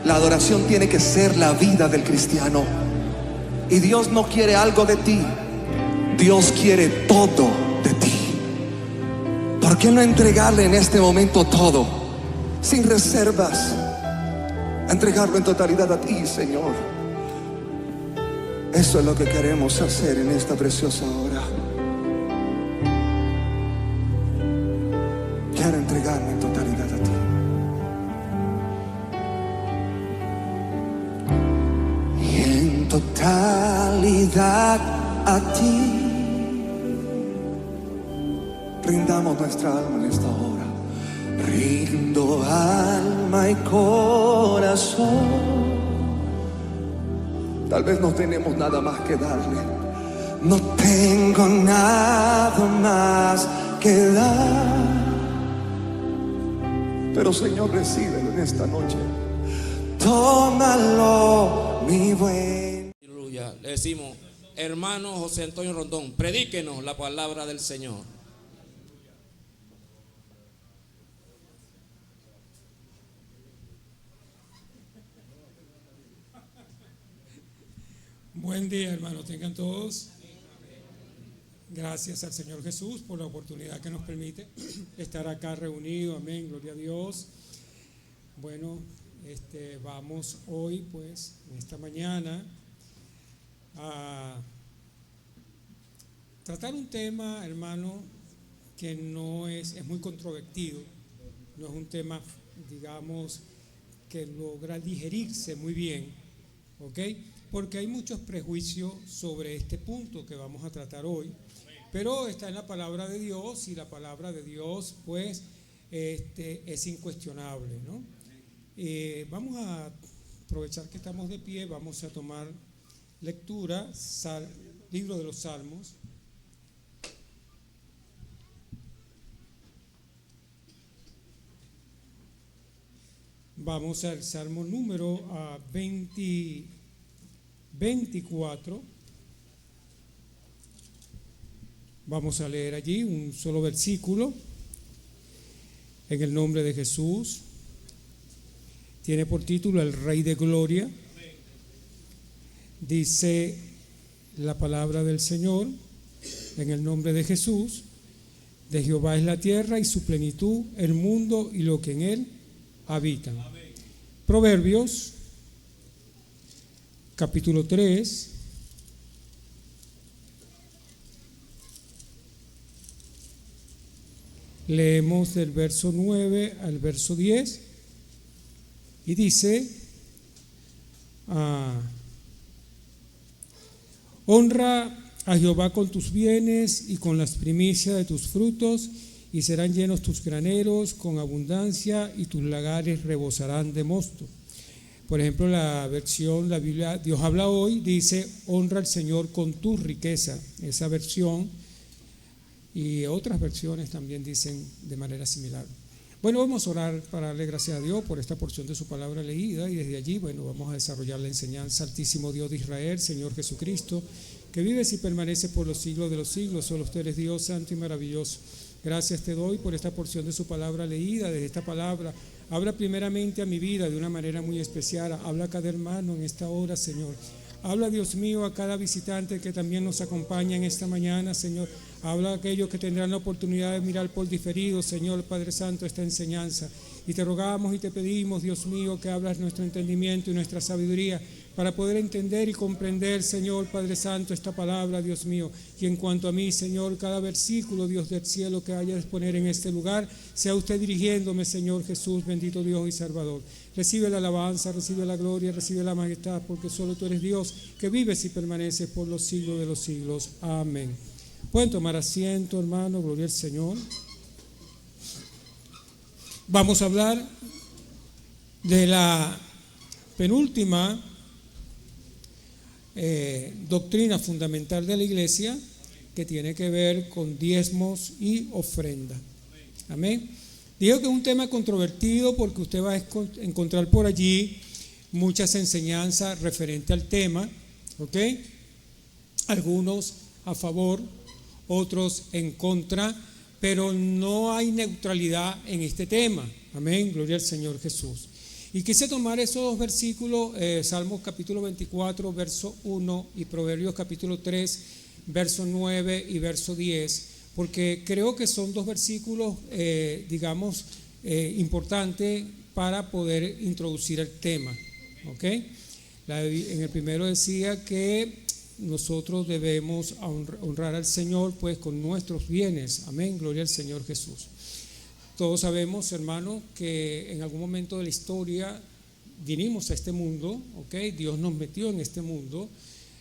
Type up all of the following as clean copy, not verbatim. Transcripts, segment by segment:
La adoración tiene que ser la vida del cristiano. Y Dios no quiere algo de ti, Dios quiere todo de ti. ¿Por qué no entregarle en este momento todo, sin reservas? Entregarlo en totalidad a ti, Señor. Eso es lo que queremos hacer en esta preciosa hora. Quiero entregarme en totalidad a ti. Y en totalidad a ti rindamos nuestra alma en esta hora. Rindo alma y corazón. Tal vez no tenemos nada más que darle. No tengo nada más que dar. Pero Señor, recíbelo en esta noche. Tómalo, mi buen. Aleluya. Le decimos, hermano José Antonio Rondón, predíquenos la palabra del Señor. Buen día, hermanos, tengan todos. Gracias al Señor Jesús por la oportunidad que nos permite estar acá reunidos. Amén, gloria a Dios. Bueno, vamos hoy, pues, en esta mañana, a tratar un tema, hermano, que no es muy controvertido. No es un tema, digamos, que logra digerirse muy bien, ¿ok? Porque hay muchos prejuicios sobre este punto que vamos a tratar hoy, pero está en la palabra de Dios y la palabra de Dios pues es incuestionable, ¿no? Vamos a aprovechar que estamos de pie, vamos a tomar lectura, libro de los Salmos. Vamos al Salmo número 24. Vamos a leer allí un solo versículo. En el nombre de Jesús. Tiene por título El Rey de Gloria. Dice la palabra del Señor, en el nombre de Jesús: de Jehová es la tierra y su plenitud, el mundo y lo que en él habitan. Proverbios capítulo 3, leemos del verso 9 al verso 10 y dice: honra a Jehová con tus bienes y con las primicias de tus frutos, y serán llenos tus graneros con abundancia, y tus lagares rebosarán de mosto. Por ejemplo, la Biblia Dios habla hoy, dice: honra al Señor con tu riqueza. Esa versión y otras versiones también dicen de manera similar. Bueno, vamos a orar para darle gracias a Dios por esta porción de su palabra leída, y desde allí, bueno, vamos a desarrollar la enseñanza. Altísimo Dios de Israel, Señor Jesucristo, que vives y permaneces por los siglos de los siglos, solo tú eres Dios santo y maravilloso. Gracias te doy por esta porción de su palabra leída. Desde esta palabra, habla primeramente a mi vida de una manera muy especial. Habla a cada hermano en esta hora, Señor. Habla, Dios mío, a cada visitante que también nos acompaña en esta mañana, Señor. Habla a aquellos que tendrán la oportunidad de mirar por diferido, Señor Padre Santo, esta enseñanza. Y te rogamos y te pedimos, Dios mío, que abras nuestro entendimiento y nuestra sabiduría para poder entender y comprender, Señor Padre Santo, esta palabra, Dios mío. Y en cuanto a mí, Señor, cada versículo, Dios del cielo, que haya de exponer en este lugar, sea usted dirigiéndome, Señor Jesús, bendito Dios y Salvador. Recibe la alabanza, recibe la gloria, recibe la majestad, porque solo tú eres Dios, que vives y permaneces por los siglos de los siglos. Amén. Pueden tomar asiento, hermano, gloria al Señor. Vamos a hablar de la penúltima doctrina fundamental de la iglesia, que tiene que ver con diezmos y ofrenda. Amén. Digo que es un tema controvertido porque usted va a encontrar por allí muchas enseñanzas referentes al tema, ¿ok? Algunos a favor, otros en contra, pero no hay neutralidad en este tema. Amén, gloria al Señor Jesús. Y quise tomar esos dos versículos, Salmos capítulo 24, verso 1 y Proverbios capítulo 3, verso 9 y verso 10, porque creo que son dos versículos, importantes para poder introducir el tema. ¿Okay? En el primero decía que nosotros debemos honrar al Señor pues con nuestros bienes. Amén, gloria al Señor Jesús. Todos sabemos, hermanos, que en algún momento de la historia vinimos a este mundo, ¿okay? Dios nos metió en este mundo,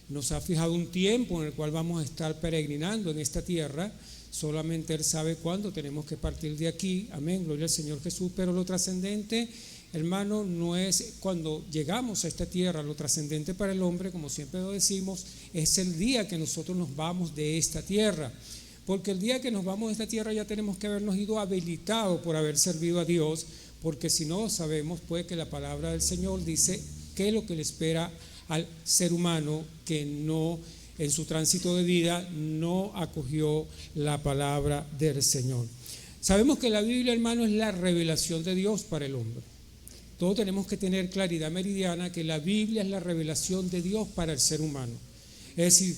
nos ha fijado un tiempo en el cual vamos a estar peregrinando en esta tierra. Solamente Él sabe cuándo tenemos que partir de aquí. Amén, gloria al Señor Jesús. Pero lo trascendente, hermano, no es cuando llegamos a esta tierra. Lo trascendente para el hombre, como siempre lo decimos, es el día que nosotros nos vamos de esta tierra. Porque el día que nos vamos de esta tierra ya tenemos que habernos ido habilitados por haber servido a Dios, porque si no sabemos pues que la palabra del Señor dice qué es lo que le espera al ser humano que no, en su tránsito de vida, no acogió la palabra del Señor. Sabemos que la Biblia, hermano, es la revelación de Dios para el hombre. Todos tenemos que tener claridad meridiana que la Biblia es la revelación de Dios para el ser humano. Es decir,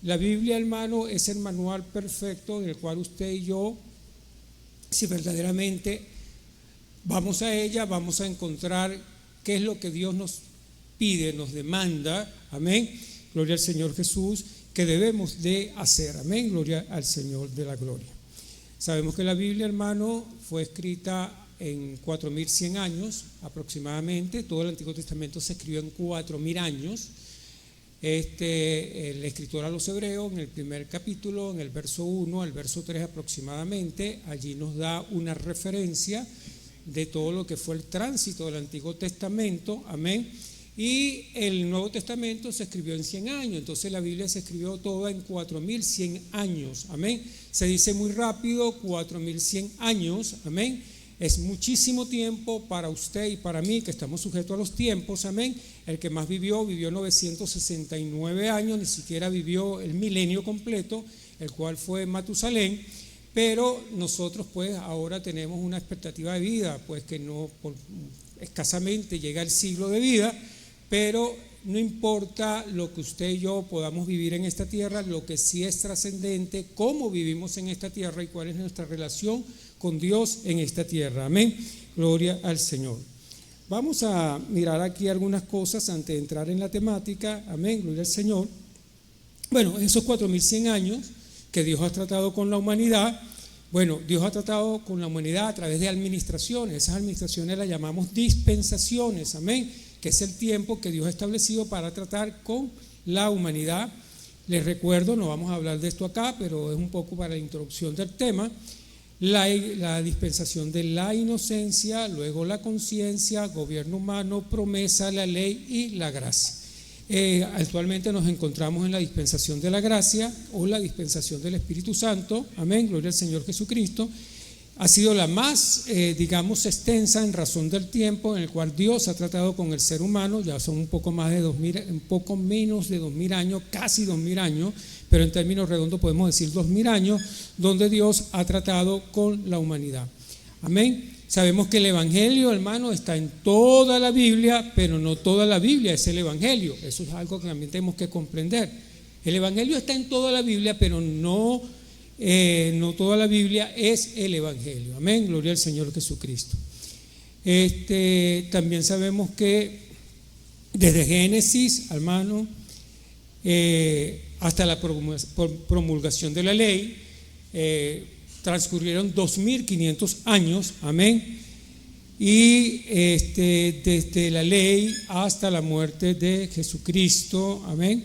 la Biblia, hermano, es el manual perfecto en el cual usted y yo, si verdaderamente vamos a ella, vamos a encontrar qué es lo que Dios nos pide, nos demanda, amén, gloria al Señor Jesús, que debemos de hacer, amén, gloria al Señor de la gloria. Sabemos que la Biblia, hermano, fue escrita en 4100 años aproximadamente. Todo el Antiguo Testamento se escribió en 4000 años. El escritor a los Hebreos, en el primer capítulo, en el verso 1 al verso 3 aproximadamente, allí nos da una referencia de todo lo que fue el tránsito del Antiguo Testamento, amén. Y el Nuevo Testamento se escribió en 100 años, entonces la Biblia se escribió toda en 4100 años, amén. Se dice muy rápido, 4100 años, amén. Es muchísimo tiempo para usted y para mí, que estamos sujetos a los tiempos, amén. El que más vivió 969 años, ni siquiera vivió el milenio completo, el cual fue Matusalén. Pero nosotros pues ahora tenemos una expectativa de vida, pues que no escasamente llega el siglo de vida, pero no importa lo que usted y yo podamos vivir en esta tierra, lo que sí es trascendente, cómo vivimos en esta tierra y cuál es nuestra relación con Dios en esta tierra. Amén, gloria al Señor. Vamos a mirar aquí algunas cosas antes de entrar en la temática. Amén, gloria al Señor. Bueno, esos 4100 años que Dios ha tratado con la humanidad, bueno, Dios ha tratado con la humanidad a través de administraciones. Esas administraciones las llamamos dispensaciones, amén, que es el tiempo que Dios ha establecido para tratar con la humanidad. Les recuerdo, no vamos a hablar de esto acá, pero es un poco para la introducción del tema. La dispensación de la inocencia, luego la conciencia, gobierno humano, promesa, la ley y la gracia. Actualmente nos encontramos en la dispensación de la gracia o la dispensación del Espíritu Santo, amén, gloria al Señor Jesucristo. Ha sido la más, extensa en razón del tiempo en el cual Dios ha tratado con el ser humano. Ya son un poco menos de 2000 años, casi 2000 años, pero en términos redondos podemos decir 2000 años, donde Dios ha tratado con la humanidad. Amén. Sabemos que el Evangelio, hermano, está en toda la Biblia, pero no toda la Biblia es el Evangelio. Eso es algo que también tenemos que comprender. El Evangelio está en toda la Biblia, pero no toda la Biblia es el Evangelio. Amén, gloria al Señor Jesucristo. También sabemos que desde Génesis, hermano, hasta la promulgación de la ley, transcurrieron 2500 años, amén. Y desde la ley hasta la muerte de Jesucristo, amén.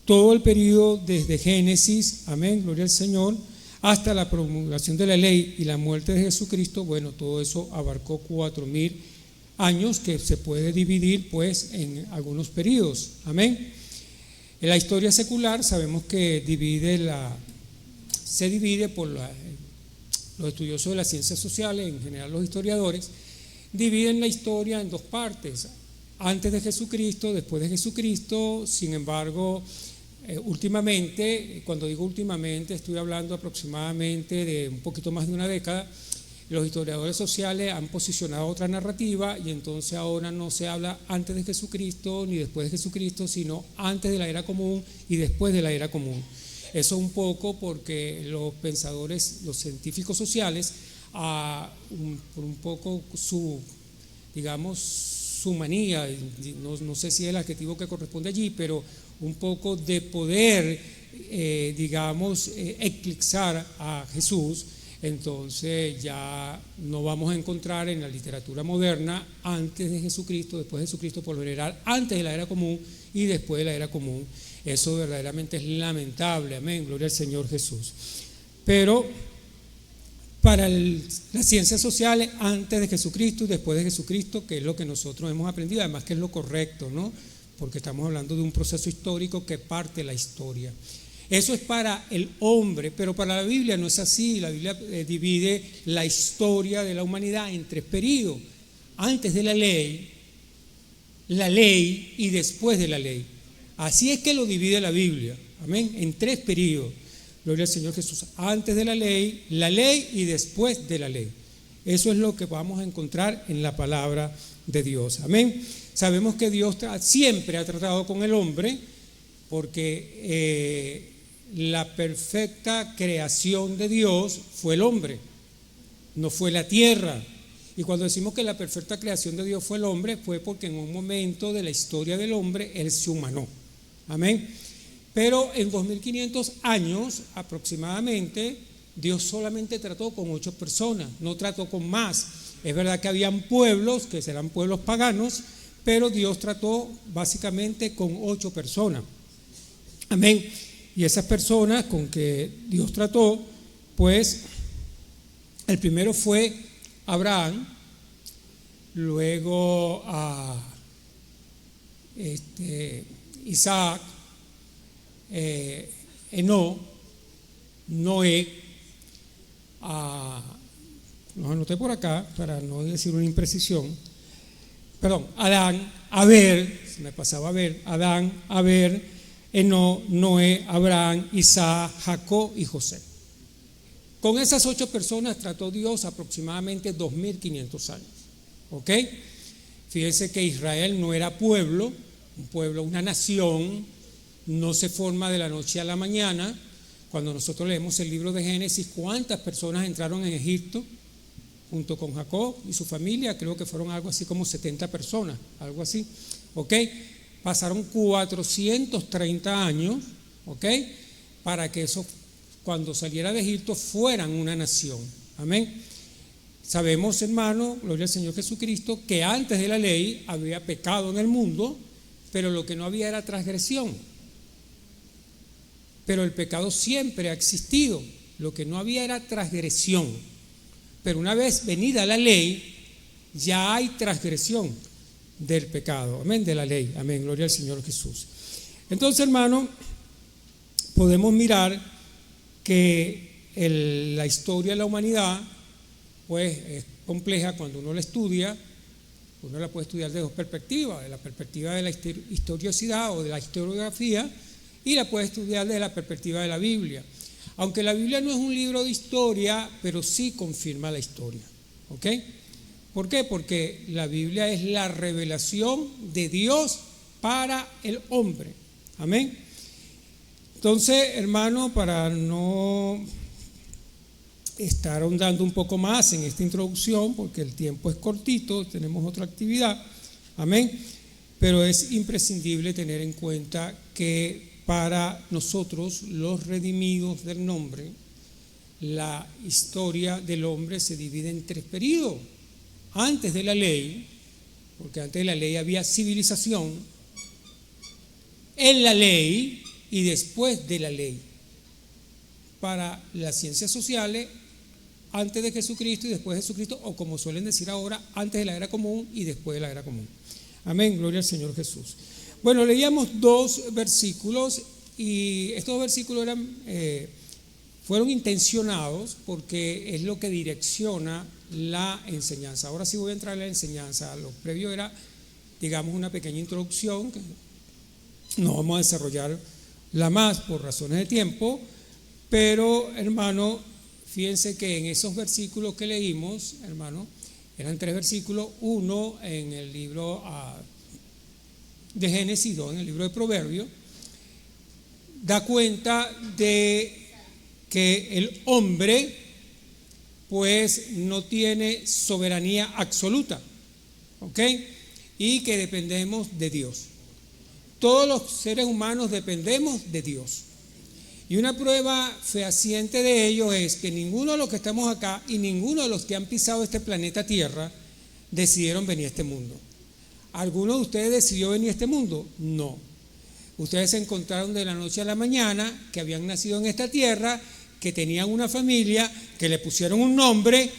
Todo el periodo desde Génesis, amén, gloria al Señor, hasta la promulgación de la ley y la muerte de Jesucristo, bueno, todo eso abarcó 4000 años que se puede dividir pues en algunos periodos, amén. En la historia secular sabemos que se divide por los estudiosos de las ciencias sociales, en general los historiadores, dividen la historia en dos partes, antes de Jesucristo, después de Jesucristo. Sin embargo, últimamente, cuando digo últimamente, estoy hablando aproximadamente de un poquito más de una década, Los historiadores sociales han posicionado otra narrativa y entonces ahora no se habla antes de Jesucristo ni después de Jesucristo, sino antes de la era común y después de la era común. Eso un poco porque los pensadores, los científicos sociales, por un poco su manía, no sé si es el adjetivo que corresponde allí, pero un poco de poder, eclipsar a Jesús. Entonces ya no vamos a encontrar en la literatura moderna antes de Jesucristo, después de Jesucristo, por lo general antes de la era común y después de la era común. Eso verdaderamente es lamentable, amén, gloria al Señor Jesús. Pero para las ciencias sociales, antes de Jesucristo y después de Jesucristo, que es lo que nosotros hemos aprendido, además que es lo correcto, ¿no? Porque estamos hablando de un proceso histórico que parte la historia. Eso es para el hombre, pero para la Biblia no es así. La Biblia divide la historia de la humanidad en 3 periodos: antes de la ley y después de la ley. Así es que lo divide la Biblia, amén, en 3 periodos. Gloria al Señor Jesús. Antes de la ley y después de la ley. Eso es lo que vamos a encontrar en la palabra de Dios, amén. Sabemos que Dios siempre ha tratado con el hombre, porque la perfecta creación de Dios fue el hombre, no fue la tierra. Y cuando decimos que la perfecta creación de Dios fue el hombre, fue porque en un momento de la historia del hombre él se humanó, amén. Pero en 2500 años aproximadamente, Dios solamente trató con 8 personas, no trató con más. Es verdad que habían pueblos, que serán pueblos paganos, pero Dios trató básicamente con 8 personas, amén. Y esas personas con que Dios trató, pues el primero fue Abraham, luego a Isaac, Noé, los anoté por acá para no decir una imprecisión, perdón, Adán, Abel, se me pasaba Adán, Abel, Enoc, Noé, Abraham, Isaac, Jacob y José. Con esas 8 personas trató Dios aproximadamente 2500 años, ¿ok? Fíjense que Israel no era pueblo, una nación, no se forma de la noche a la mañana. Cuando nosotros leemos el libro de Génesis, ¿cuántas personas entraron en Egipto junto con Jacob y su familia? Creo que fueron algo así como 70 personas, algo así, ¿ok? Pasaron 430 años, ¿ok? Para que eso, cuando saliera de Egipto, fueran una nación, amén. Sabemos, hermano, gloria al Señor Jesucristo, que antes de la ley había pecado en el mundo, pero lo que no había era transgresión. Pero el pecado siempre ha existido, lo que no había era transgresión. Pero una vez venida la ley, ya hay transgresión del pecado, amén, de la ley, amén, gloria al Señor Jesús. Entonces, hermano, podemos mirar que la historia de la humanidad, pues es compleja cuando uno la estudia. Uno la puede estudiar de 2 perspectivas: de la perspectiva de la historiosidad o de la historiografía, y la puede estudiar desde la perspectiva de la Biblia. Aunque la Biblia no es un libro de historia, pero sí confirma la historia, ¿ok? ¿Por qué? Porque la Biblia es la revelación de Dios para el hombre, amén. Entonces, hermano, para no estar ahondando un poco más en esta introducción, porque el tiempo es cortito, tenemos otra actividad, amén, pero es imprescindible tener en cuenta que para nosotros, los redimidos del nombre, la historia del hombre se divide en 3 periodos. Antes de la ley, porque antes de la ley había civilización, en la ley y después de la ley. Para las ciencias sociales, antes de Jesucristo y después de Jesucristo, o como suelen decir ahora, antes de la era común y después de la era común. Amén, gloria al Señor Jesús. Bueno, leíamos 2 versículos y estos versículos fueron intencionados porque es lo que direcciona la enseñanza. Ahora sí voy a entrar en la enseñanza. Lo previo era, digamos, una pequeña introducción que no vamos a desarrollarla más por razones de tiempo, pero hermano, Fíjense que en esos versículos que leímos, hermano, eran 3 versículos, uno en el libro de Génesis, 2 en el libro de Proverbios, da cuenta de que el hombre pues no tiene soberanía absoluta, ¿ok? Y que dependemos de Dios. Todos los seres humanos dependemos de Dios. Y una prueba fehaciente de ello es que ninguno de los que estamos acá y ninguno de los que han pisado este planeta Tierra decidieron venir a este mundo. ¿Alguno de ustedes decidió venir a este mundo? No. Ustedes se encontraron de la noche a la mañana que habían nacido en esta tierra, que tenían una familia, que le pusieron un nombre.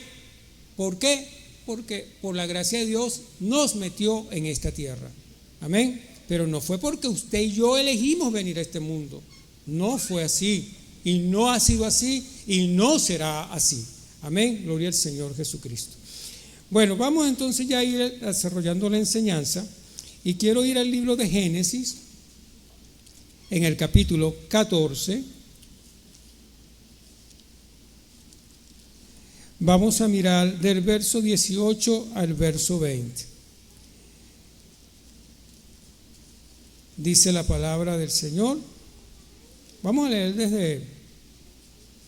¿Por qué? Porque por la gracia de Dios nos metió en esta tierra. Amén. Pero no fue porque usted y yo elegimos venir a este mundo. No fue así. Y no ha sido así. Y no será así. Amén. Gloria al Señor Jesucristo. Bueno, vamos entonces ya a ir desarrollando la enseñanza. Y quiero ir al libro de Génesis, en el capítulo 14. Vamos a mirar del verso 18 al verso 20. Dice la palabra del Señor. Vamos a leer desde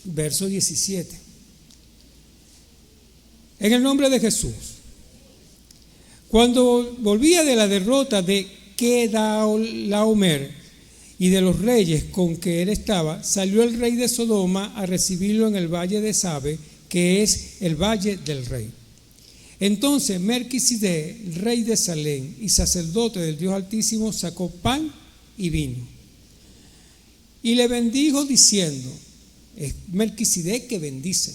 verso 17. En el nombre de Jesús. Cuando volvía de la derrota de Kedorlaomer y de los reyes con que él estaba, salió el rey de Sodoma a recibirlo en el valle de Sabe, que es el valle del rey. Entonces Melquisedec, rey de Salem y sacerdote del Dios Altísimo, sacó pan y vino. Y le bendijo diciendo, es Melquisedec que bendice.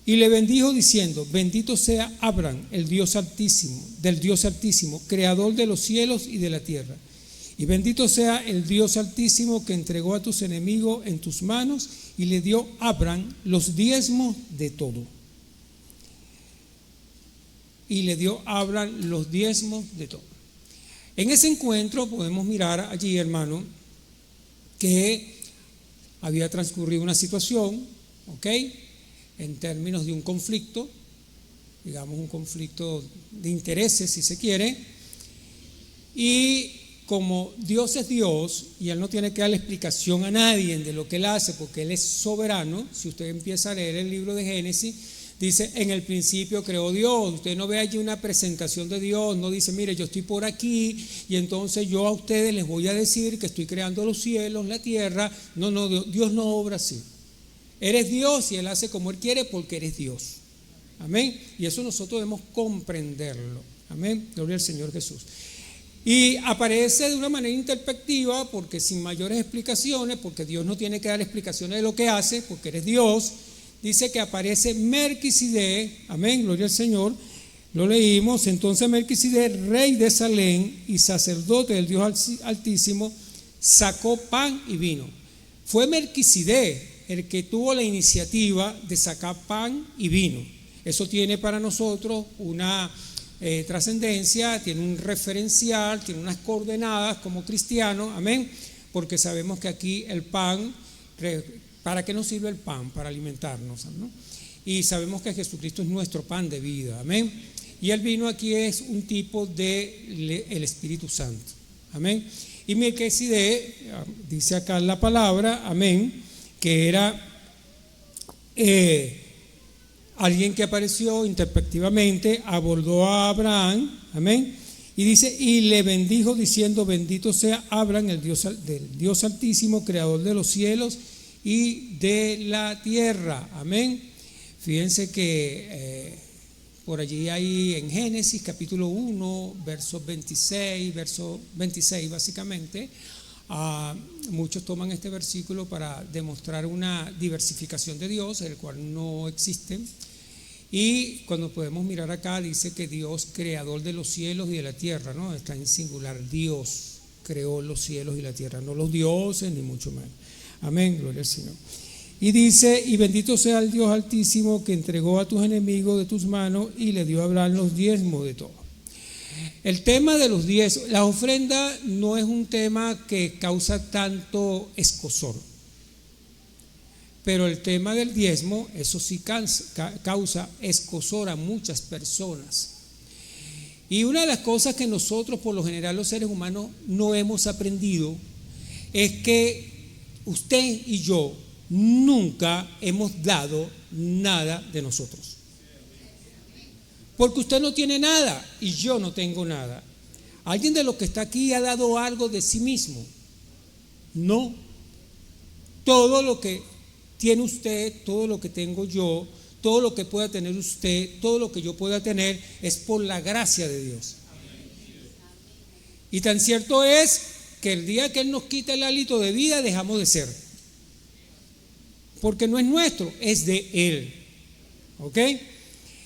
Y le bendijo diciendo, bendito sea Abraham, el Dios Altísimo, del Dios Altísimo, creador de los cielos y de la tierra. Y bendito sea el Dios Altísimo que entregó a tus enemigos en tus manos y le dio a Abraham los diezmos de todo. Y le dio a Abraham los diezmos de todo. En ese encuentro podemos mirar allí, hermano, que había transcurrido una situación, ¿ok?, en términos de un conflicto, digamos un conflicto de intereses, si se quiere, y como Dios es Dios y Él no tiene que darle explicación a nadie de lo que Él hace porque Él es soberano. Si usted empieza a leer el libro de Génesis, dice, en el principio creó Dios. Usted no ve allí una presentación de Dios, no dice, mire, yo estoy por aquí y entonces yo a ustedes les voy a decir que estoy creando los cielos, la tierra. No, Dios no obra así. Eres Dios y Él hace como Él quiere porque eres Dios. Amén. Y eso nosotros debemos comprenderlo. Amén. Gloria al Señor Jesús. Y aparece de una manera introspectiva, porque sin mayores explicaciones, porque Dios no tiene que dar explicaciones de lo que hace, porque eres Dios. Dice que aparece Melquisedec, amén, gloria al Señor. Lo leímos. Entonces Melquisedec, rey de Salem y sacerdote del Dios Altísimo, sacó pan y vino. Fue Melquisedec el que tuvo la iniciativa de sacar pan y vino. Eso tiene para nosotros una trascendencia, tiene un referencial, tiene unas coordenadas como cristianos, amén, porque sabemos que aquí el pan, ¿para qué nos sirve el pan? Para alimentarnos, ¿no? Y sabemos que Jesucristo es nuestro pan de vida, amén. Y el vino aquí es un tipo de el Espíritu Santo, amén. Y Melquisedec, dice acá la palabra, amén, que era alguien que apareció introspectivamente, abordó a Abraham, amén, y dice, y le bendijo diciendo, bendito sea Abraham, el Dios, del Dios Altísimo, creador de los cielos y de la tierra, amén. Fíjense que por allí hay en Génesis capítulo 1, verso 26 básicamente, muchos toman este versículo para demostrar una diversificación de Dios, el cual no existe. Y cuando podemos mirar acá, dice que Dios, creador de los cielos y de la tierra, ¿no? Está en singular. Dios creó los cielos y la tierra, no los dioses ni mucho más. Amén, gloria al Señor. Y dice, y bendito sea el Dios Altísimo que entregó a tus enemigos de tus manos y le dio a Abraham los diezmos de todo. El tema de los diezmos, la ofrenda no es un tema que causa tanto escozor. Pero el tema del diezmo, eso sí causa escozor a muchas personas. Y una de las cosas que nosotros, por lo general, los seres humanos, no hemos aprendido es que usted y yo nunca hemos dado nada de nosotros. Porque usted no tiene nada y yo no tengo nada. ¿Alguien de los que está aquí ha dado algo de sí mismo? No. Todo lo que tiene usted, todo lo que tengo yo, todo lo que pueda tener usted, todo lo que yo pueda tener es por la gracia de Dios. Y tan cierto es que el día que Él nos quita el hálito de vida dejamos de ser, porque no es nuestro, es de Él. ¿Ok?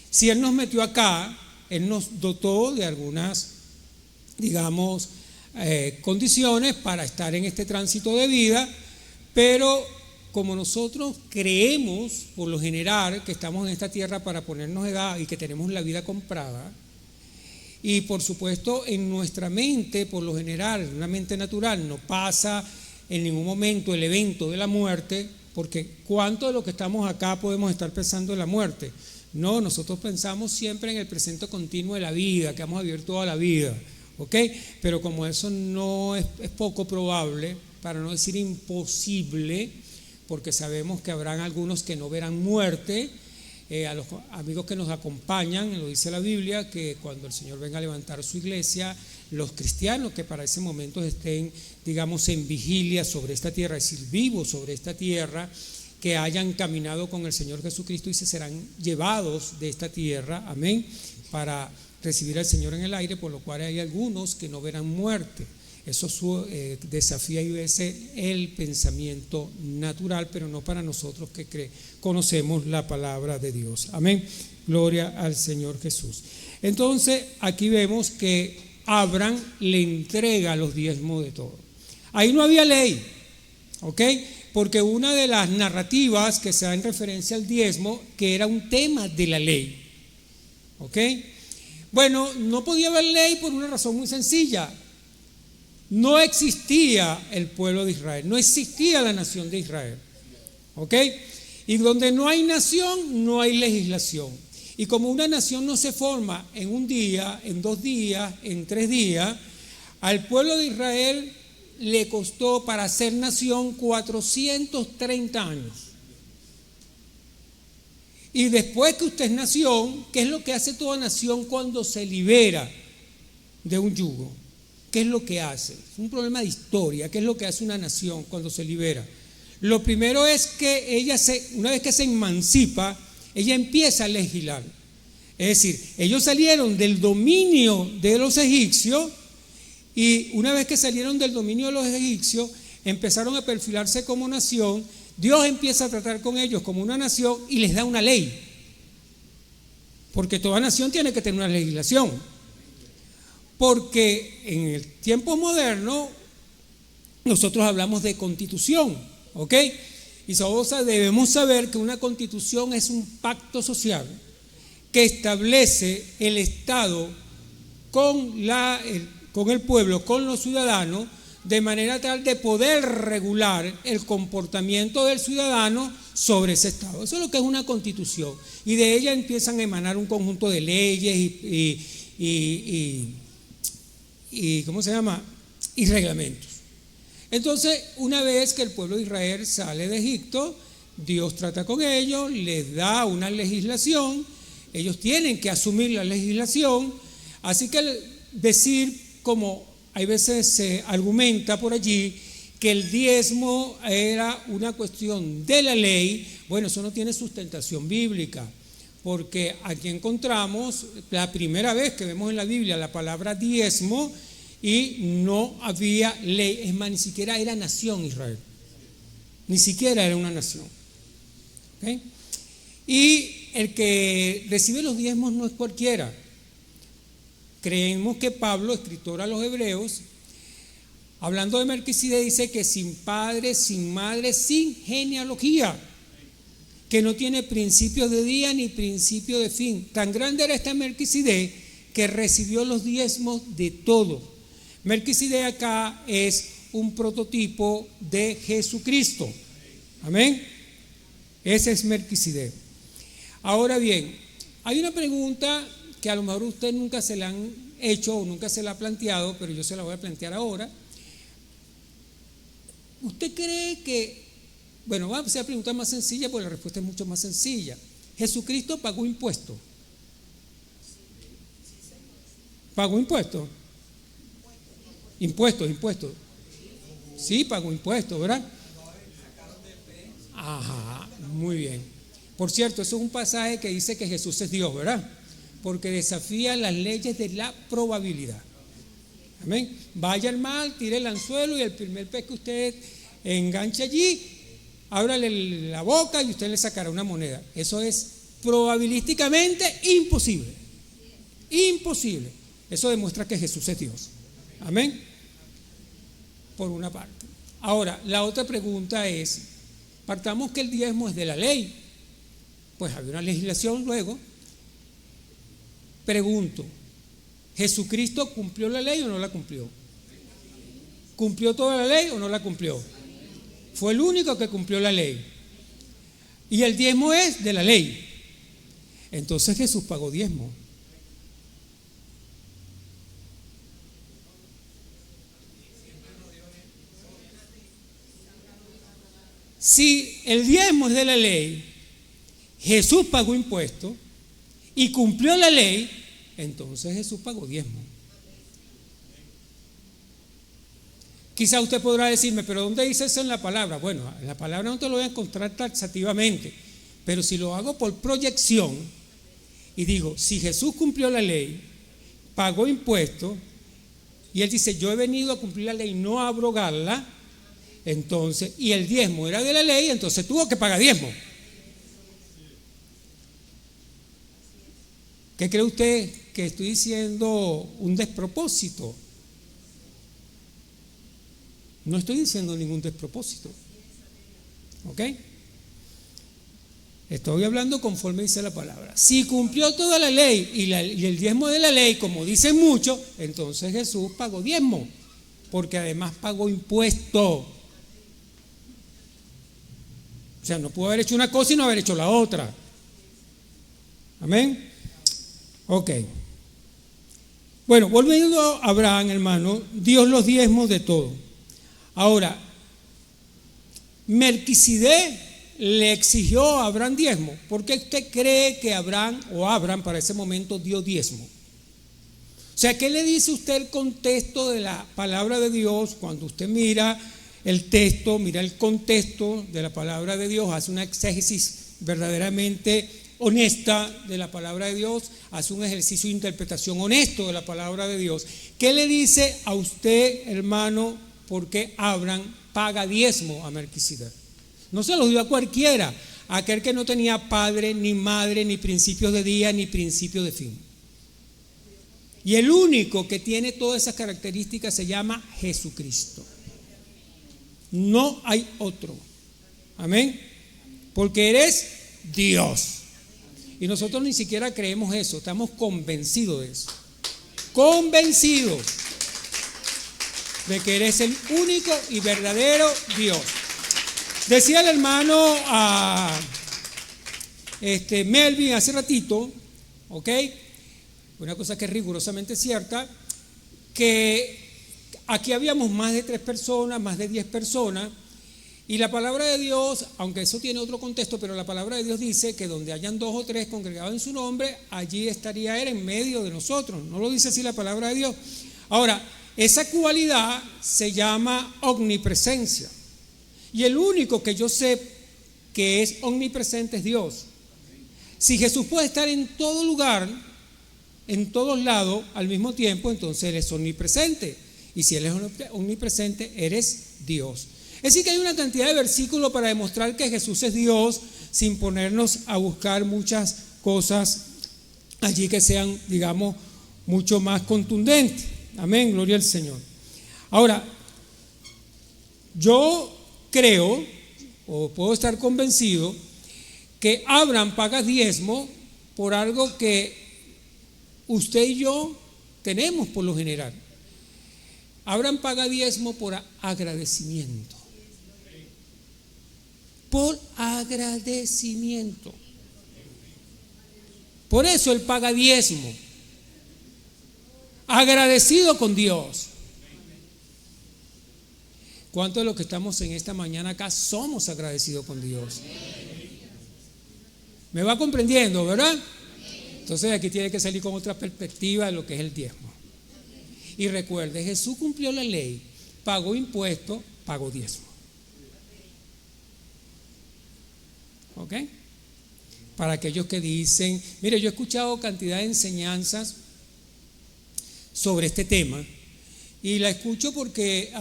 Si Él nos metió acá, Él nos dotó de algunas, digamos, condiciones para estar en este tránsito de vida, pero como nosotros creemos, por lo general, que estamos en esta tierra para ponernos edad y que tenemos la vida comprada, y por supuesto en nuestra mente, por lo general, una mente natural, no pasa en ningún momento el evento de la muerte, porque ¿cuánto de lo que estamos acá podemos estar pensando en la muerte? No, nosotros pensamos siempre en el presente continuo de la vida, que vamos a vivir toda la vida, ¿ok? Pero como eso no es poco probable, para no decir imposible, porque sabemos que habrán algunos que no verán muerte. A los amigos que nos acompañan, lo dice la Biblia, que cuando el Señor venga a levantar su iglesia, los cristianos que para ese momento estén, digamos, en vigilia sobre esta tierra, es decir, vivos sobre esta tierra, que hayan caminado con el Señor Jesucristo y se serán llevados de esta tierra, amén, para recibir al Señor en el aire, por lo cual hay algunos que no verán muerte. Eso desafía y veces el pensamiento natural, pero no para nosotros que conocemos la palabra de Dios. Amén. Gloria al Señor Jesús. Entonces, aquí vemos que Abraham le entrega los diezmos de todo. Ahí no había ley, ¿ok? Porque una de las narrativas que se da en referencia al diezmo, que era un tema de la ley, ¿ok? Bueno, no podía haber ley por una razón muy sencilla. No existía el pueblo de Israel, no existía la nación de Israel, ¿ok? Y donde no hay nación, no hay legislación. Y como una nación no se forma en un día, en 2 días, en 3 días, al pueblo de Israel le costó para ser nación 430 años. Y después que usted es nación, ¿qué es lo que hace toda nación cuando se libera de un yugo? ¿Qué es lo que hace? Es un problema de historia. ¿Qué es lo que hace una nación cuando se libera? Lo primero es que una vez que se emancipa, ella empieza a legislar. Es decir, ellos salieron del dominio de los egipcios y una vez que salieron del dominio de los egipcios, empezaron a perfilarse como nación. Dios empieza a tratar con ellos como una nación y les da una ley. Porque toda nación tiene que tener una legislación. Porque en el tiempo moderno nosotros hablamos de constitución, ¿ok? Y debemos saber que una constitución es un pacto social que establece el Estado con el pueblo, con los ciudadanos, de manera tal de poder regular el comportamiento del ciudadano sobre ese Estado. Eso es lo que es una constitución. Y de ella empiezan a emanar un conjunto de leyes y ¿cómo se llama? Y reglamentos. Entonces, una vez que el pueblo de Israel sale de Egipto, Dios trata con ellos, les da una legislación, ellos tienen que asumir la legislación, así que decir, como hay veces se argumenta por allí, que el diezmo era una cuestión de la ley, bueno, eso no tiene sustentación bíblica. Porque aquí encontramos la primera vez que vemos en la Biblia la palabra diezmo y no había ley, es más, ni siquiera era nación Israel, ni siquiera era una nación, ¿okay? Y el que recibe los diezmos no es cualquiera. Creemos que Pablo, escritor a los Hebreos, hablando de Melquisedec, dice que sin padre, sin madre, sin genealogía, que no tiene principios de día ni principio de fin. Tan grande era este Melquisedec que recibió los diezmos de todo. Melquisedec acá es un prototipo de Jesucristo. Amén. Ese es Melquisedec. Ahora bien, hay una pregunta que a lo mejor usted nunca se la han hecho o nunca se la ha planteado, pero yo se la voy a plantear ahora. ¿Usted cree que, bueno, vamos a hacer la pregunta más sencilla porque la respuesta es mucho más sencilla? ¿Jesucristo pagó impuestos? ¿Pagó impuestos? Impuestos. Sí, pagó impuestos, ¿verdad? Ajá, muy bien. Por cierto, eso es un pasaje que dice que Jesús es Dios, ¿verdad? Porque desafía las leyes de la probabilidad. Amén. Vaya al mar, tire el anzuelo y el primer pez que usted enganche allí, ábrale la boca y usted le sacará una moneda. Eso es probabilísticamente imposible. Imposible. Eso demuestra que Jesús es Dios. Amén. Por una parte. Ahora, la otra pregunta es, partamos que el diezmo es de la ley. Pues había una legislación luego. Pregunto, ¿Jesucristo cumplió la ley o no la cumplió? ¿Cumplió toda la ley o no la cumplió? Fue el único que cumplió la ley. Y el diezmo es de la ley. Entonces Jesús pagó diezmo. Si el diezmo es de la ley, Jesús pagó impuestos y cumplió la ley, entonces Jesús pagó diezmo. Quizá usted podrá decirme, pero ¿dónde dice eso en la palabra? Bueno, en la palabra no te lo voy a encontrar taxativamente, pero si lo hago por proyección y digo, si Jesús cumplió la ley, pagó impuestos y él dice, yo he venido a cumplir la ley, no a abrogarla, entonces, y el diezmo era de la ley, entonces tuvo que pagar diezmo. ¿Qué cree usted que estoy diciendo un despropósito? No estoy diciendo ningún despropósito. ¿Ok? Estoy hablando conforme dice la palabra. Si cumplió toda la ley y el diezmo de la ley, como dicen muchos, entonces Jesús pagó diezmo, porque además pagó impuesto. O sea, no pudo haber hecho una cosa y no haber hecho la otra. Amén. Ok. Bueno, volviendo a Abraham, hermano, Dios los diezmos de todo. Ahora, Melquisedec le exigió a Abraham diezmo. ¿Por qué usted cree que Abraham para ese momento dio diezmo? O sea, ¿qué le dice usted el contexto de la palabra de Dios cuando usted mira el texto, mira el contexto de la palabra de Dios, hace una exégesis verdaderamente honesta de la palabra de Dios, hace un ejercicio de interpretación honesto de la palabra de Dios? ¿Qué le dice a usted, hermano, por qué Abraham paga diezmo a Melquisedec? No se lo dio a cualquiera, a aquel que no tenía padre, ni madre, ni principios de día, ni principios de fin. Y el único que tiene todas esas características se llama Jesucristo. No hay otro. Amén. Porque eres Dios. Y nosotros ni siquiera creemos eso, estamos convencidos de eso. Convencidos de que eres el único y verdadero Dios. Decía el hermano Melvin hace ratito, ¿ok? Una cosa que es rigurosamente cierta, que aquí habíamos más de 3 personas, más de 10 personas, y la palabra de Dios, aunque eso tiene otro contexto, pero la palabra de Dios dice que donde hayan 2 o 3 congregados en su nombre, allí estaría Él en medio de nosotros. No lo dice así la palabra de Dios. Ahora, esa cualidad se llama omnipresencia. Y el único que yo sé que es omnipresente es Dios. Si Jesús puede estar en todo lugar, en todos lados al mismo tiempo, entonces Él es omnipresente. Y si Él es omnipresente, eres Dios. Es decir, que hay una cantidad de versículos para demostrar que Jesús es Dios, sin ponernos a buscar muchas cosas allí que sean, digamos, mucho más contundentes. Amén, gloria al Señor. Ahora, yo creo, o puedo estar convencido, que Abraham paga diezmo por algo que usted y yo tenemos por lo general. Abraham paga diezmo por agradecimiento. por agradecimiento. Por eso Él paga diezmo, agradecido con Dios. ¿Cuántos de los que estamos en esta mañana acá somos agradecidos con Dios? ¿Me va comprendiendo, verdad? Entonces aquí tiene que salir con otra perspectiva de lo que es el diezmo. Y recuerde, Jesús cumplió la ley, pagó impuestos, pagó diezmo. ¿Ok? Para aquellos que dicen, mire, yo he escuchado cantidad de enseñanzas sobre este tema y la escucho porque,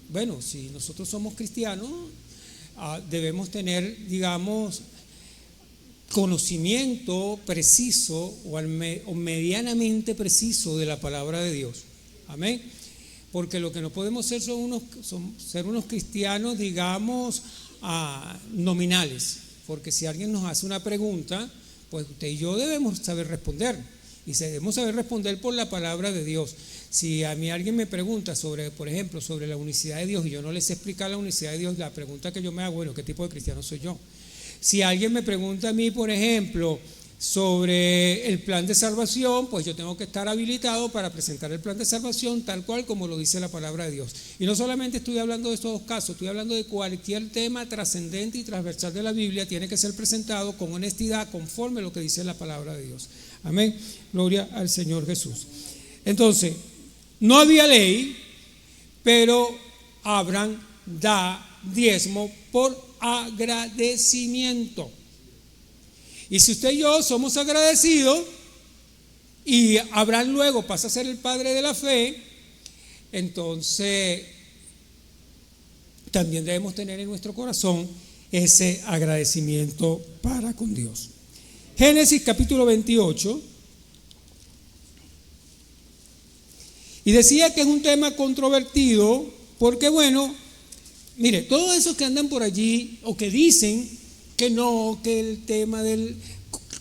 bueno, si nosotros somos cristianos, debemos tener, digamos, conocimiento preciso o medianamente preciso de la palabra de Dios. Amén. Porque lo que no podemos ser ser unos cristianos, digamos, nominales. Porque si alguien nos hace una pregunta, pues usted y yo debemos saber responder. Y debemos saber responder por la palabra de Dios. Si a mí alguien me pregunta sobre, por ejemplo, sobre la unicidad de Dios y yo no les sé explicar la unicidad de Dios, la pregunta que yo me hago, bueno, ¿qué tipo de cristiano soy yo? Si alguien me pregunta a mí, por ejemplo, sobre el plan de salvación, pues yo tengo que estar habilitado para presentar el plan de salvación tal cual como lo dice la palabra de Dios. Y no solamente estoy hablando de estos dos casos, estoy hablando de cualquier tema trascendente y transversal de la Biblia, tiene que ser presentado con honestidad conforme a lo que dice la palabra de Dios. Amén. Gloria al Señor Jesús. Entonces, no había ley, pero Abraham da diezmo por agradecimiento. Y si usted y yo somos agradecidos y Abraham luego pasa a ser el padre de la fe, entonces también debemos tener en nuestro corazón ese agradecimiento para con Dios. Génesis capítulo 28. Y decía que es un tema controvertido porque, bueno, mire, todos esos que andan por allí o que dicen que no, que el tema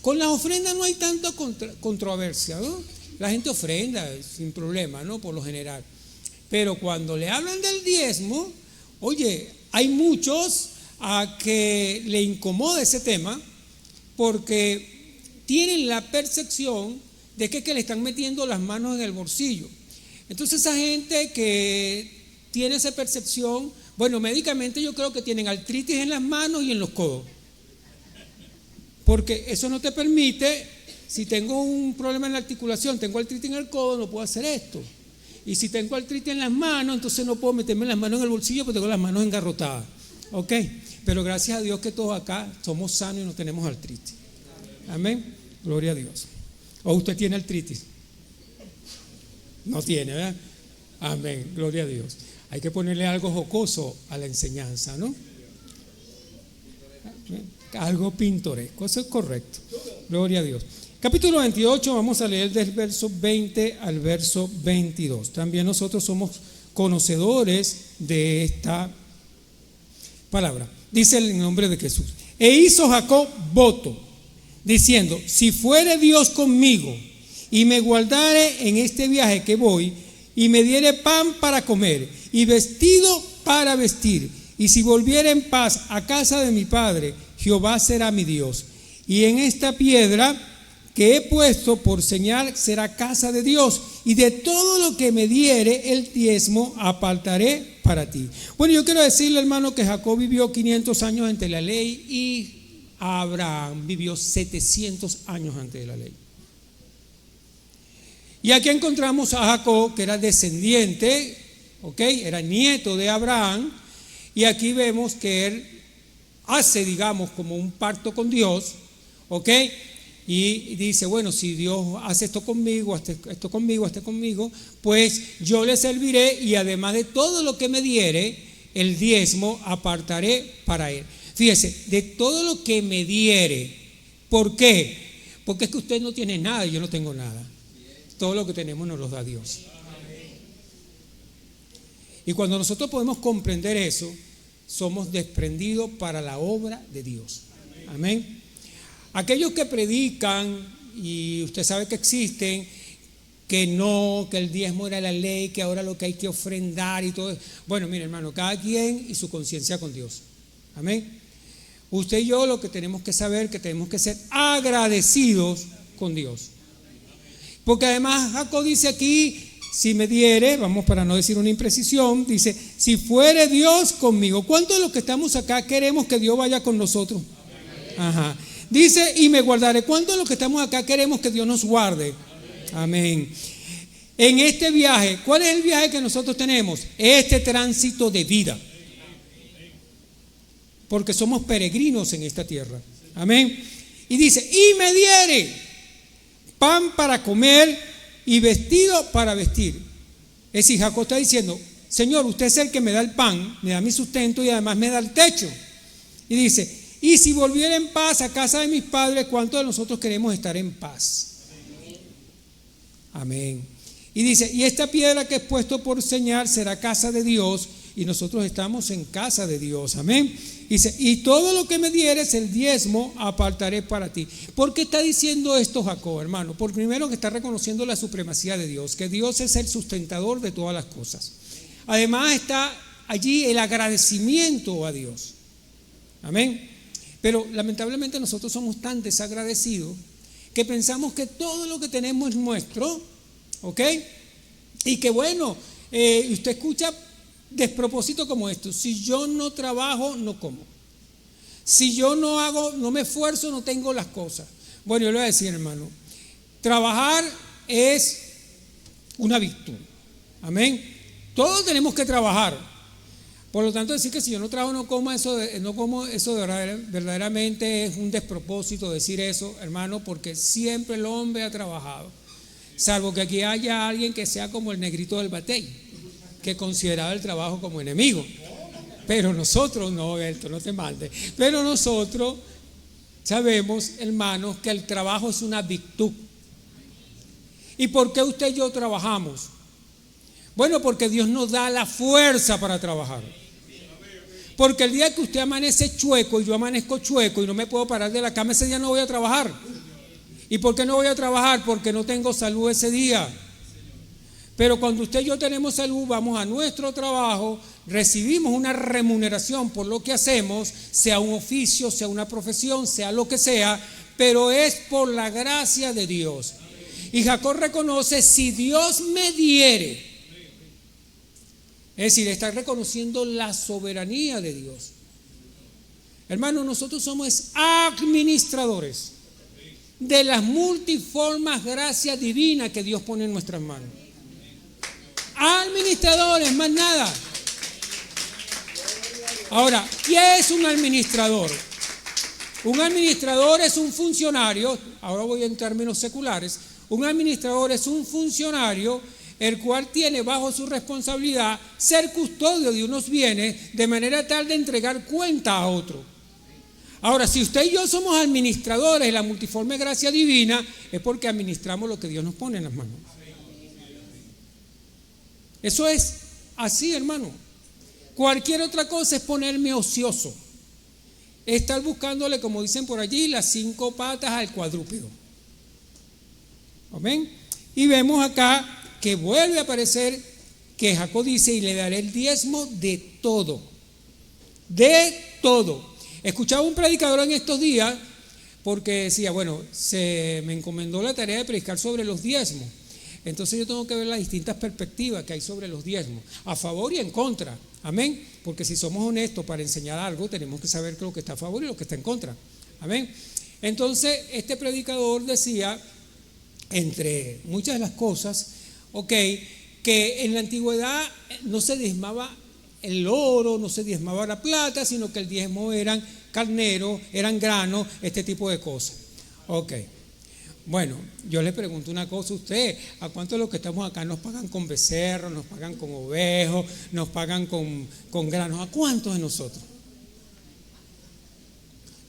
con las ofrendas no hay tanta controversia, ¿no? La gente ofrenda sin problema, ¿no? Por lo general. Pero cuando le hablan del diezmo, oye, hay muchos a que le incomoda ese tema porque tienen la percepción de que le están metiendo las manos en el bolsillo. Entonces esa gente que tiene esa percepción, bueno, médicamente yo creo que tienen artritis en las manos y en los codos. Porque eso no te permite, si tengo un problema en la articulación, tengo artritis en el codo, no puedo hacer esto. Y si tengo artritis en las manos, entonces no puedo meterme las manos en el bolsillo porque tengo las manos engarrotadas. ¿Ok? Pero gracias a Dios que todos acá somos sanos y no tenemos artritis. Amén. Gloria a Dios. ¿O usted tiene artritis? No tiene, ¿verdad? Amén. Gloria a Dios. Hay que ponerle algo jocoso a la enseñanza, ¿no? Algo pintoresco, eso es correcto. Gloria a Dios. Capítulo 28, vamos a leer del verso 20 al verso 22. También nosotros somos conocedores de esta palabra. Dice el nombre de Jesús. E hizo Jacob voto, diciendo: si fuere Dios conmigo y me guardare en este viaje que voy, y me diere pan para comer y vestido para vestir, y si volviere en paz a casa de mi padre, Jehová será mi Dios, y en esta piedra que he puesto por señal será casa de Dios, y de todo lo que me diere el diezmo apartaré para ti. Bueno, yo quiero decirle, hermano, que Jacob vivió 500 años ante la ley y Abraham vivió 700 años antes de la ley. Y aquí encontramos a Jacob, que era descendiente, ¿ok? Era nieto de Abraham, y aquí vemos que él hace, digamos, como un pacto con Dios, ¿ok? Y dice, bueno, si Dios hace esto conmigo, esto conmigo, pues yo le serviré, y además de todo lo que me diere, el diezmo apartaré para él. Fíjese, de todo lo que me diere. ¿Por qué? Porque es que usted no tiene nada y yo no tengo nada. Todo lo que tenemos nos lo da Dios. Y cuando nosotros podemos comprender eso, somos desprendidos para la obra de Dios. Amén. Aquellos que predican, y usted sabe que existen, que no, que el diezmo era la ley, que ahora lo que hay que ofrendar y todo. Bueno, mire, hermano, cada quien y su conciencia con Dios. Amén. Usted y yo lo que tenemos que saber, que tenemos que ser agradecidos con Dios. Porque además Jacob dice aquí, si me diere, vamos para no decir una imprecisión, dice, si fuere Dios conmigo. ¿Cuántos de los que estamos acá queremos que Dios vaya con nosotros? Ajá. Dice, y me guardaré. ¿Cuántos de los que estamos acá queremos que Dios nos guarde? Amén. En este viaje, ¿cuál es el viaje que nosotros tenemos? Este tránsito de vida. Porque somos peregrinos en esta tierra. Amén. Y dice, y me diere pan para comer y vestido para vestir. Es decir, Jacob está diciendo, Señor, usted es el que me da el pan, me da mi sustento y además me da el techo. Y dice, y si volviera en paz a casa de mis padres, ¿cuántos de nosotros queremos estar en paz? Amén. Y dice, y esta piedra que he puesto por señal será casa de Dios, y nosotros estamos en casa de Dios. Amén. Dice, y todo lo que me dieres, el diezmo, apartaré para ti. ¿Por qué está diciendo esto Jacob, hermano? Por primero que está reconociendo la supremacía de Dios, que Dios es el sustentador de todas las cosas. Además está allí el agradecimiento a Dios. Amén. Pero lamentablemente nosotros somos tan desagradecidos que pensamos que todo lo que tenemos es nuestro, ¿ok? Y que bueno, usted escucha despropósito como esto: si yo no trabajo, no como. Si yo no me esfuerzo, no tengo las cosas. Bueno, yo le voy a decir, hermano, trabajar es una virtud. Amén. Todos tenemos que trabajar. Por lo tanto, decir que si yo no trabajo, no como eso verdaderamente es un despropósito decir eso, hermano, porque siempre el hombre ha trabajado. Salvo que aquí haya alguien que sea como el negrito del batey, que consideraba el trabajo como enemigo. Pero nosotros, no, Berto, no te mandes. Pero nosotros sabemos, hermanos, que el trabajo es una virtud. ¿Y por qué usted y yo trabajamos? Bueno, porque Dios nos da la fuerza para trabajar. Porque el día que usted amanece chueco y yo amanezco chueco y no me puedo parar de la cama, ese día no voy a trabajar. ¿Y por qué no voy a trabajar? Porque no tengo salud ese día. Pero cuando usted y yo tenemos salud, vamos a nuestro trabajo, recibimos una remuneración por lo que hacemos, sea un oficio, sea una profesión, sea lo que sea, pero es por la gracia de Dios. Y Jacob reconoce, si Dios me diere, es decir, está reconociendo la soberanía de Dios. Hermano, nosotros somos administradores de las multiformes gracias divinas que Dios pone en nuestras manos. Administradores, más nada. Ahora, ¿qué es un administrador? Un administrador es un funcionario, ahora voy en términos seculares, un administrador es un funcionario el cual tiene bajo su responsabilidad ser custodio de unos bienes de manera tal de entregar cuenta a otro. Ahora, si usted y yo somos administradores de la multiforme gracia divina, es porque administramos lo que Dios nos pone en las manos. Eso es así, hermano. Cualquier otra cosa es ponerme ocioso, estar buscándole, como dicen por allí, las 5 patas al cuadrúpedo. ¿Amén? Y vemos acá que vuelve a aparecer que Jacob dice, y le daré el diezmo de todo. De todo. Escuchaba un predicador en estos días, porque decía, bueno, se me encomendó la tarea de predicar sobre los diezmos. Entonces yo tengo que ver las distintas perspectivas que hay sobre los diezmos, a favor y en contra. Amén. Porque si somos honestos para enseñar algo, tenemos que saber lo que está a favor y lo que está en contra. Amén. Entonces este predicador decía, entre muchas de las cosas, que en la antigüedad no se diezmaba el oro, no se diezmaba la plata, sino que el diezmo eran carneros, eran granos, este tipo de cosas. Bueno, yo le pregunto una cosa a usted: ¿a cuántos de los que estamos acá nos pagan con becerros, nos pagan con ovejos, nos pagan con granos? ¿A cuántos de nosotros?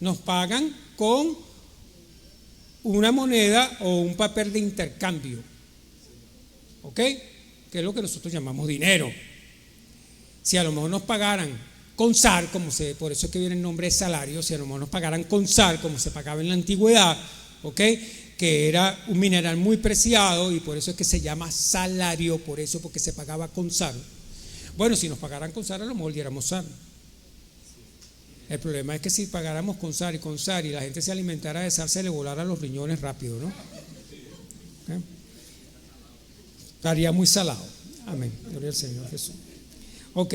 Nos pagan con una moneda o un papel de intercambio, que es lo que nosotros llamamos dinero. Si a lo mejor nos pagaran con sal, por eso es que viene el nombre de salario, si a lo mejor nos pagaran con sal, como se pagaba en la antigüedad, que era un mineral muy preciado y por eso es que se llama salario, por eso, porque se pagaba con sal. Bueno, si nos pagaran con sal, a lo mejor diéramos sal. El problema es que si pagáramos con SAR y la gente se alimentara de SAR, se le volara los riñones rápido, ¿no? ¿Eh? Estaría muy salado. Amén. Gloria al Señor Jesús. Ok.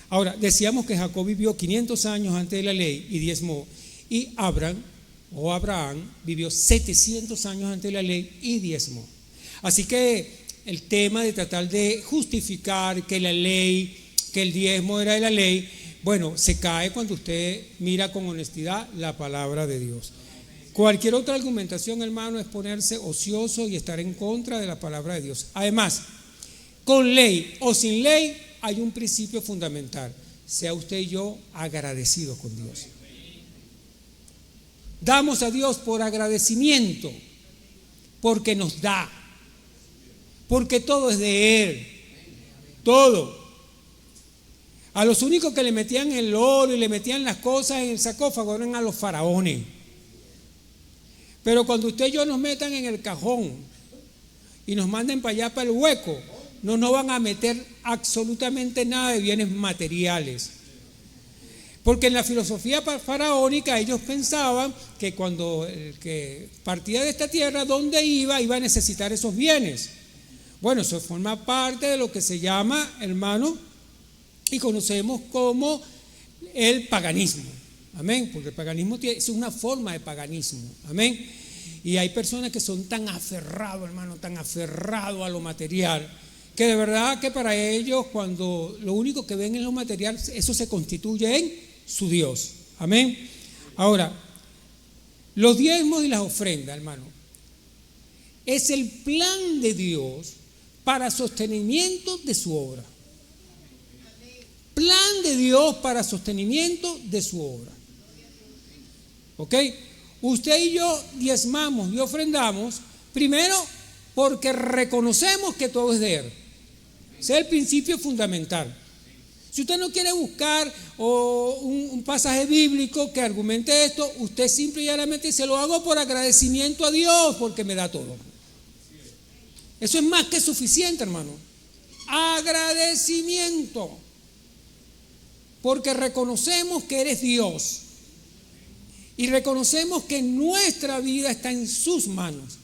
Ahora, decíamos que Jacob vivió 500 años antes de la ley y diezmó. Y Abraham vivió 700 años antes de la ley y diezmó. Así que el tema de tratar de justificar que la ley, que el diezmo era de la ley, bueno, se cae cuando usted mira con honestidad la palabra de Dios. Cualquier otra argumentación, hermano, es ponerse ocioso y estar en contra de la palabra de Dios. Además, con ley o sin ley hay un principio fundamental: sea usted y yo agradecidos con Dios. Damos a Dios por agradecimiento, porque nos da, porque todo es de Él, todo. A los únicos que le metían el oro y le metían las cosas en el sarcófago eran a los faraones. Pero cuando usted y yo nos metan en el cajón y nos manden para allá, para el hueco, no nos van a meter absolutamente nada de bienes materiales. Porque en la filosofía faraónica ellos pensaban que cuando el que partía de esta tierra, donde iba a necesitar esos bienes. Bueno, eso forma parte de lo que se llama, hermano, y conocemos como el paganismo. Amén, porque el paganismo es una forma de paganismo. Amén. Y hay personas que son tan aferrados, hermano, tan aferrados a lo material, que de verdad que para ellos, cuando lo único que ven es lo material, eso se constituye en su Dios. Amén. Ahora, los diezmos y las ofrendas, hermano, es el plan de Dios para sostenimiento de su obra. Plan de Dios para sostenimiento de su obra. ¿Ok? Usted y yo diezmamos y ofrendamos, primero porque reconocemos que todo es de Él. Ese es el principio fundamental. Si usted no quiere buscar un pasaje bíblico que argumente esto, usted simple y llanamente dice: lo hago por agradecimiento a Dios porque me da todo. Eso es más que suficiente, hermano. Agradecimiento. Porque reconocemos que eres Dios y reconocemos que nuestra vida está en sus manos.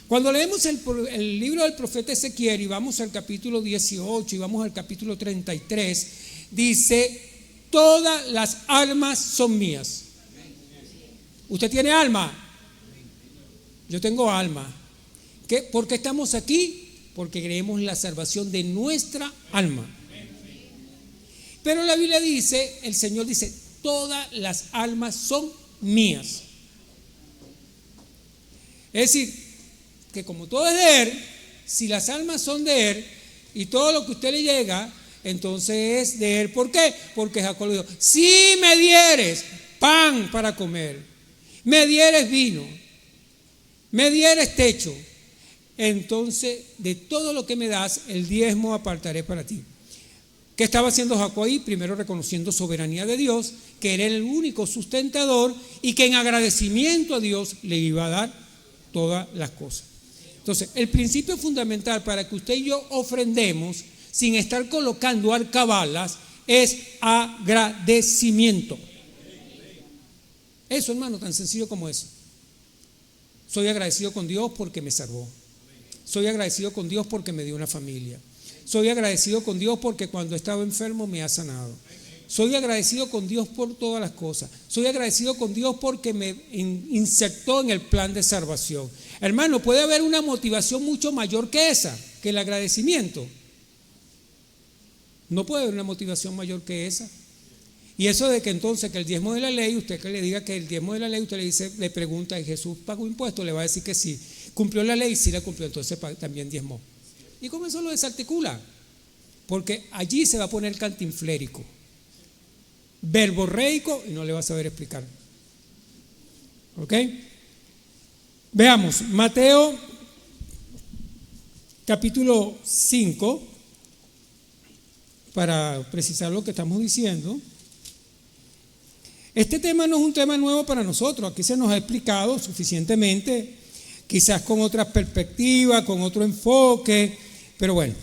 Cuando leemos el libro del profeta Ezequiel y vamos al capítulo 18 y vamos al capítulo 33, dice: todas las almas son mías. ¿Usted tiene alma? Yo tengo alma. ¿Por qué estamos aquí? Porque creemos en la salvación de nuestra alma. Pero la Biblia dice, el Señor dice: todas las almas son mías. Es decir, que como todo es de Él, si las almas son de Él y todo lo que a usted le llega, entonces es de Él. ¿Por qué? Porque Jacob le dijo: si me dieres pan para comer, me dieres vino, me dieres techo, entonces de todo lo que me das, el diezmo apartaré para ti. ¿Qué estaba haciendo Jacob ahí? Primero reconociendo soberanía de Dios, que era el único sustentador y que en agradecimiento a Dios le iba a dar todas las cosas. Entonces, el principio fundamental para que usted y yo ofrendemos sin estar colocando alcabalas es agradecimiento. Eso, hermano, tan sencillo como eso. Soy agradecido con Dios porque me salvó. Soy agradecido con Dios porque me dio una familia. Soy agradecido con Dios porque cuando estaba enfermo me ha sanado. Soy agradecido con Dios por todas las cosas. Soy agradecido con Dios porque me insertó en el plan de salvación. Hermano, puede haber una motivación mucho mayor que esa, que el agradecimiento. No puede haber una motivación mayor que esa. Y eso de que entonces que el diezmo de la ley, usted que le diga que el diezmo de la ley, usted le pregunta: ¿y Jesús pagó impuestos? Le va a decir que sí. ¿Cumplió la ley? Sí la cumplió, entonces también diezmó. ¿Y cómo eso lo desarticula? Porque allí se va a poner cantinflérico, verborreico, y no le va a saber explicar. ¿Ok? Veamos, Mateo capítulo 5, para precisar lo que estamos diciendo. Este tema no es un tema nuevo para nosotros, aquí se nos ha explicado suficientemente, quizás con otra perspectiva, con otro enfoque, pero bueno,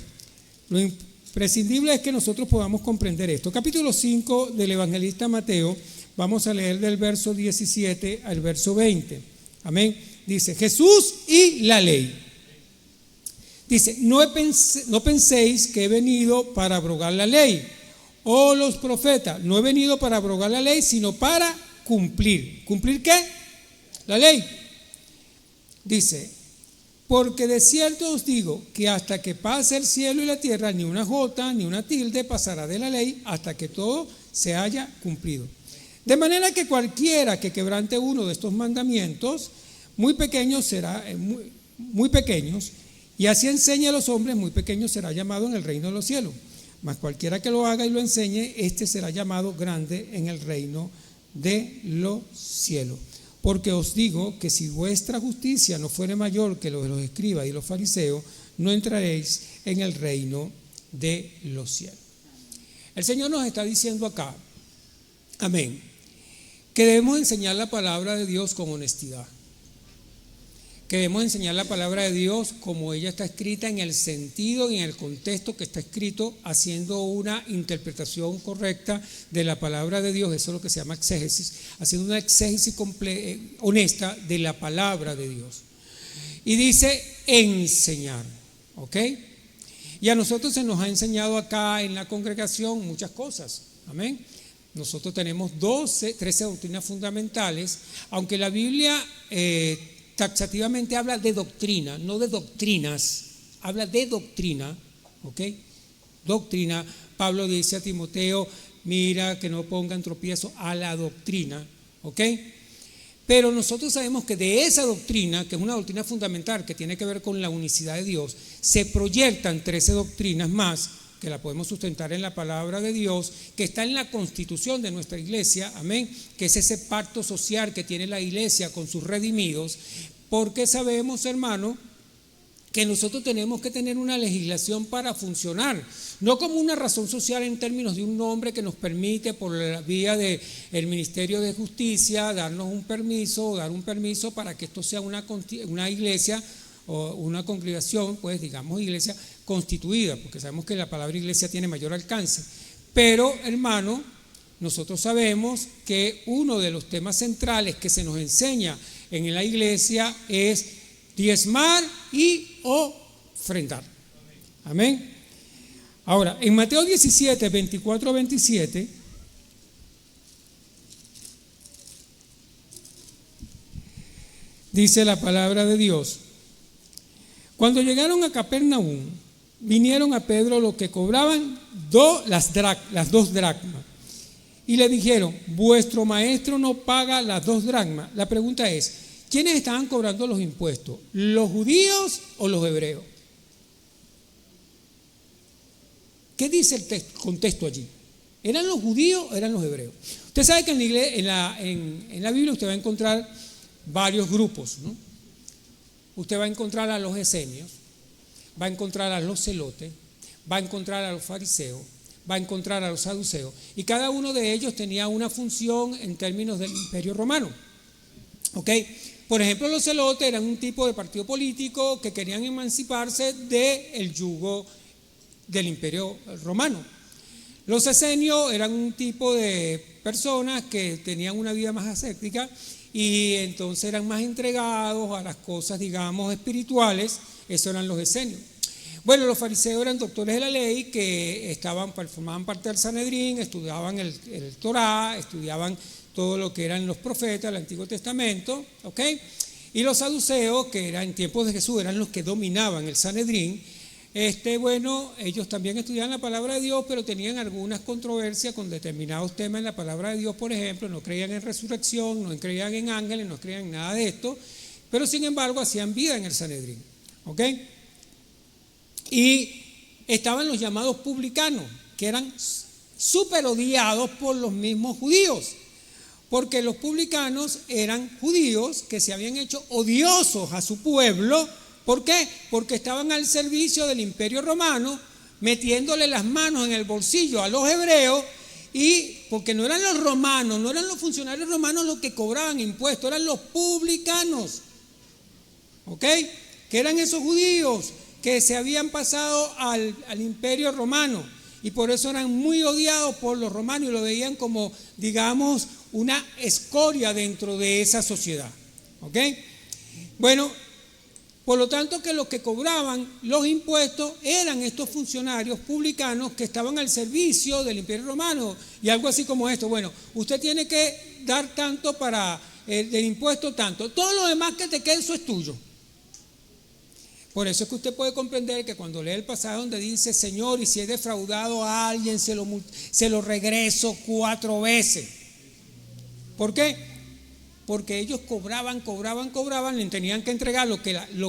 lo imprescindible es que nosotros podamos comprender esto. Capítulo 5 del evangelista Mateo, Vamos a leer del verso 17 al verso 20. Amén. Dice, Jesús y la ley. Dice, no penséis que he venido para abrogar la ley o los profetas. No he venido para abrogar la ley, sino para cumplir. ¿Cumplir qué? La ley. Dice, porque de cierto os digo que hasta que pase el cielo y la tierra, ni una jota ni una tilde pasará de la ley hasta que todo se haya cumplido. De manera que cualquiera que quebrante uno de estos mandamientos, muy pequeños, y así enseñe a los hombres, muy pequeño será llamado en el reino de los cielos. Mas cualquiera que lo haga y lo enseñe, este será llamado grande en el reino de los cielos. Porque os digo que si vuestra justicia no fuere mayor que lo de los escribas y los fariseos, no entraréis en el reino de los cielos. El Señor nos está diciendo acá, amén, que debemos enseñar la palabra de Dios con honestidad. Que debemos enseñar la palabra de Dios como ella está escrita, en el sentido y en el contexto que está escrito, haciendo una interpretación correcta de la palabra de Dios. Eso es lo que se llama exégesis, haciendo una exégesis honesta de la palabra de Dios. Y dice enseñar, ¿ok? Y a nosotros se nos ha enseñado acá en la congregación muchas cosas, amén. Nosotros tenemos 13 doctrinas fundamentales, aunque la Biblia taxativamente habla de doctrina, no de doctrinas, habla de doctrina, ¿ok? Doctrina. Pablo dice a Timoteo, mira que no pongan tropiezo a la doctrina, ¿ok? Pero nosotros sabemos que de esa doctrina, que es una doctrina fundamental que tiene que ver con la unicidad de Dios, se proyectan 13 doctrinas más, que la podemos sustentar en la palabra de Dios, que está en la constitución de nuestra iglesia, amén, que es ese pacto social que tiene la iglesia con sus redimidos, porque sabemos, hermano, que nosotros tenemos que tener una legislación para funcionar, no como una razón social en términos de un nombre que nos permite por la vía del Ministerio de Justicia darnos un permiso o dar un permiso para que esto sea una iglesia o una congregación, pues digamos iglesia constituida, porque sabemos que la palabra iglesia tiene mayor alcance. Pero, hermano, nosotros sabemos que uno de los temas centrales que se nos enseña en la iglesia es diezmar y ofrendar. Amén. Ahora, en Mateo 17, 24 a 27, dice la palabra de Dios: cuando llegaron a Capernaum, vinieron a Pedro los que cobraban las 2 dracmas y le dijeron, vuestro maestro no paga las 2 dracmas. La pregunta es, ¿quiénes estaban cobrando los impuestos? ¿Los judíos o los hebreos? ¿Qué dice el contexto allí? ¿Eran los judíos o eran los hebreos? Usted sabe que en la Biblia usted va a encontrar varios grupos, ¿no? Usted va a encontrar a los esenios, va a encontrar a los celotes, va a encontrar a los fariseos, va a encontrar a los saduceos, y cada uno de ellos tenía una función en términos del imperio romano. ¿Ok? Por ejemplo, los celotes eran un tipo de partido político que querían emanciparse del yugo del imperio romano. Los esenios eran un tipo de personas que tenían una vida más ascética y entonces eran más entregados a las cosas, digamos, espirituales. Esos eran los esenios. Bueno, los fariseos eran doctores de la ley que formaban parte del Sanedrín, estudiaban el Torá, estudiaban todo lo que eran los profetas del Antiguo Testamento, ¿ok? Y los saduceos, que eran en tiempos de Jesús, eran los que dominaban el Sanedrín. Bueno, ellos también estudiaban la palabra de Dios, pero tenían algunas controversias con determinados temas en la palabra de Dios. Por ejemplo, no creían en resurrección, no creían en ángeles, no creían en nada de esto, pero sin embargo hacían vida en el Sanedrín, ¿ok? Y estaban los llamados publicanos, que eran súper odiados por los mismos judíos, porque los publicanos eran judíos que se habían hecho odiosos a su pueblo. ¿Por qué? Porque estaban al servicio del imperio romano, metiéndole las manos en el bolsillo a los hebreos, y porque no eran los romanos, no eran los funcionarios romanos los que cobraban impuestos, eran los publicanos, ¿ok? Que eran esos judíos que se habían pasado al imperio romano y por eso eran muy odiados por los romanos y lo veían como, digamos, una escoria dentro de esa sociedad. ¿Ok? Bueno, por lo tanto que los que cobraban los impuestos eran estos funcionarios publicanos que estaban al servicio del Imperio Romano, y algo así como esto: bueno, usted tiene que dar tanto para el impuesto, tanto, todo lo demás que te quede, eso es tuyo. Por eso es que usted puede comprender que cuando lee el pasaje donde dice: Señor, y si he defraudado a alguien, se lo regreso 4 veces. ¿Por qué? Porque ellos cobraban, le tenían que entregar lo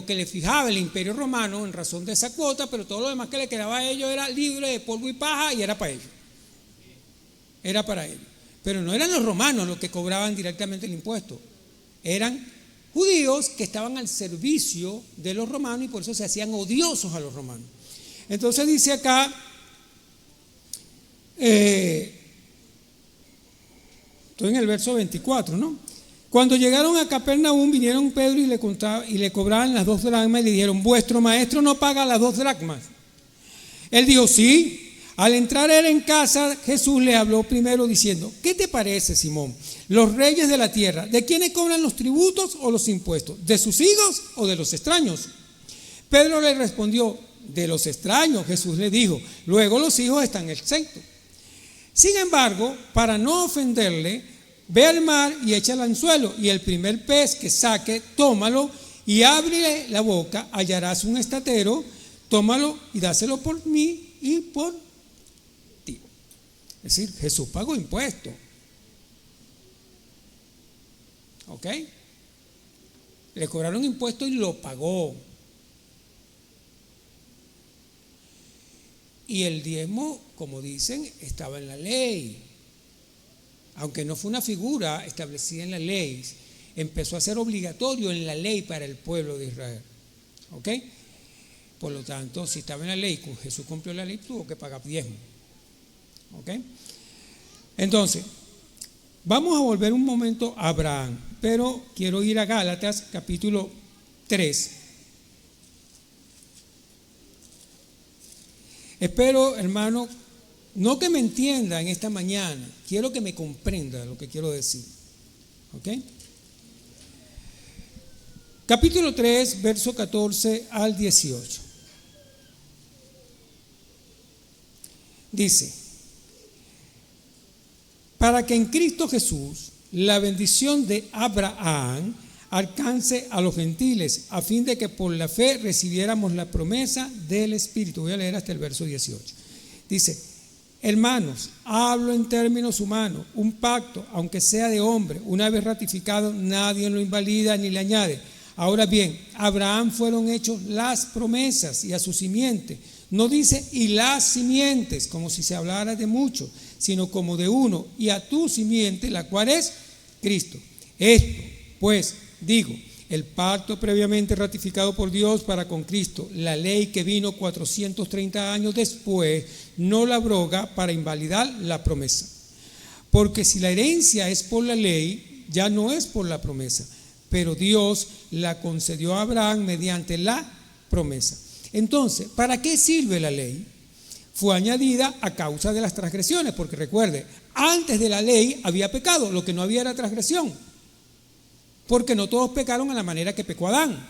que le fijaba el Imperio Romano en razón de esa cuota, pero todo lo demás que le quedaba a ellos era libre de polvo y paja, y era para ellos. Era para ellos. Pero no eran los romanos los que cobraban directamente el impuesto, eran judíos que estaban al servicio de los romanos, y por eso se hacían odiosos a los romanos. Entonces dice acá, estoy en el verso 24, ¿no? Cuando llegaron a Capernaum, vinieron Pedro y le cobraban las 2 dracmas, y le dijeron: vuestro maestro no paga las 2 dracmas. Él dijo: sí. Al entrar él en casa, Jesús le habló primero diciendo: ¿qué te parece, Simón? Los reyes de la tierra, ¿de quiénes cobran los tributos o los impuestos? ¿De sus hijos o de los extraños? Pedro le respondió: de los extraños. Jesús le dijo: luego los hijos están exentos. Sin embargo, para no ofenderle, ve al mar y echa el anzuelo, y el primer pez que saque, tómalo, y ábrele la boca, hallarás un estatero, tómalo y dáselo por mí y por ti. Es decir, Jesús pagó impuestos. ¿Ok? Le cobraron impuestos y lo pagó. Y el diezmo, como dicen, estaba en la ley. Aunque no fue una figura establecida en la ley, empezó a ser obligatorio en la ley para el pueblo de Israel. ¿Ok? Por lo tanto, si estaba en la ley, Jesús cumplió la ley, tuvo que pagar diezmo. ¿Ok? Entonces, vamos a volver un momento a Abraham, pero quiero ir a Gálatas capítulo 3. Espero, hermano, no que me entienda en esta mañana, quiero que me comprenda lo que quiero decir. ¿Ok? Capítulo 3, verso 14 al 18. Dice: para que en Cristo Jesús la bendición de Abraham alcance a los gentiles, a fin de que por la fe recibiéramos la promesa del Espíritu. Voy a leer hasta el verso 18. Dice: hermanos, hablo en términos humanos, un pacto, aunque sea de hombre, una vez ratificado, nadie lo invalida ni le añade. Ahora bien, a Abraham fueron hechos las promesas, y a su simiente. No dice y las simientes, como si se hablara de muchos, sino como de uno, y a tu simiente, la cual es Cristo. Esto, pues, digo, el pacto previamente ratificado por Dios para con Cristo, la ley que vino 430 años después, no la abroga para invalidar la promesa. Porque si la herencia es por la ley, ya no es por la promesa, pero Dios la concedió a Abraham mediante la promesa. Entonces, ¿para qué sirve la ley? Fue añadida a causa de las transgresiones, porque recuerde, antes de la ley había pecado, lo que no había era transgresión, porque no todos pecaron a la manera que pecó Adán.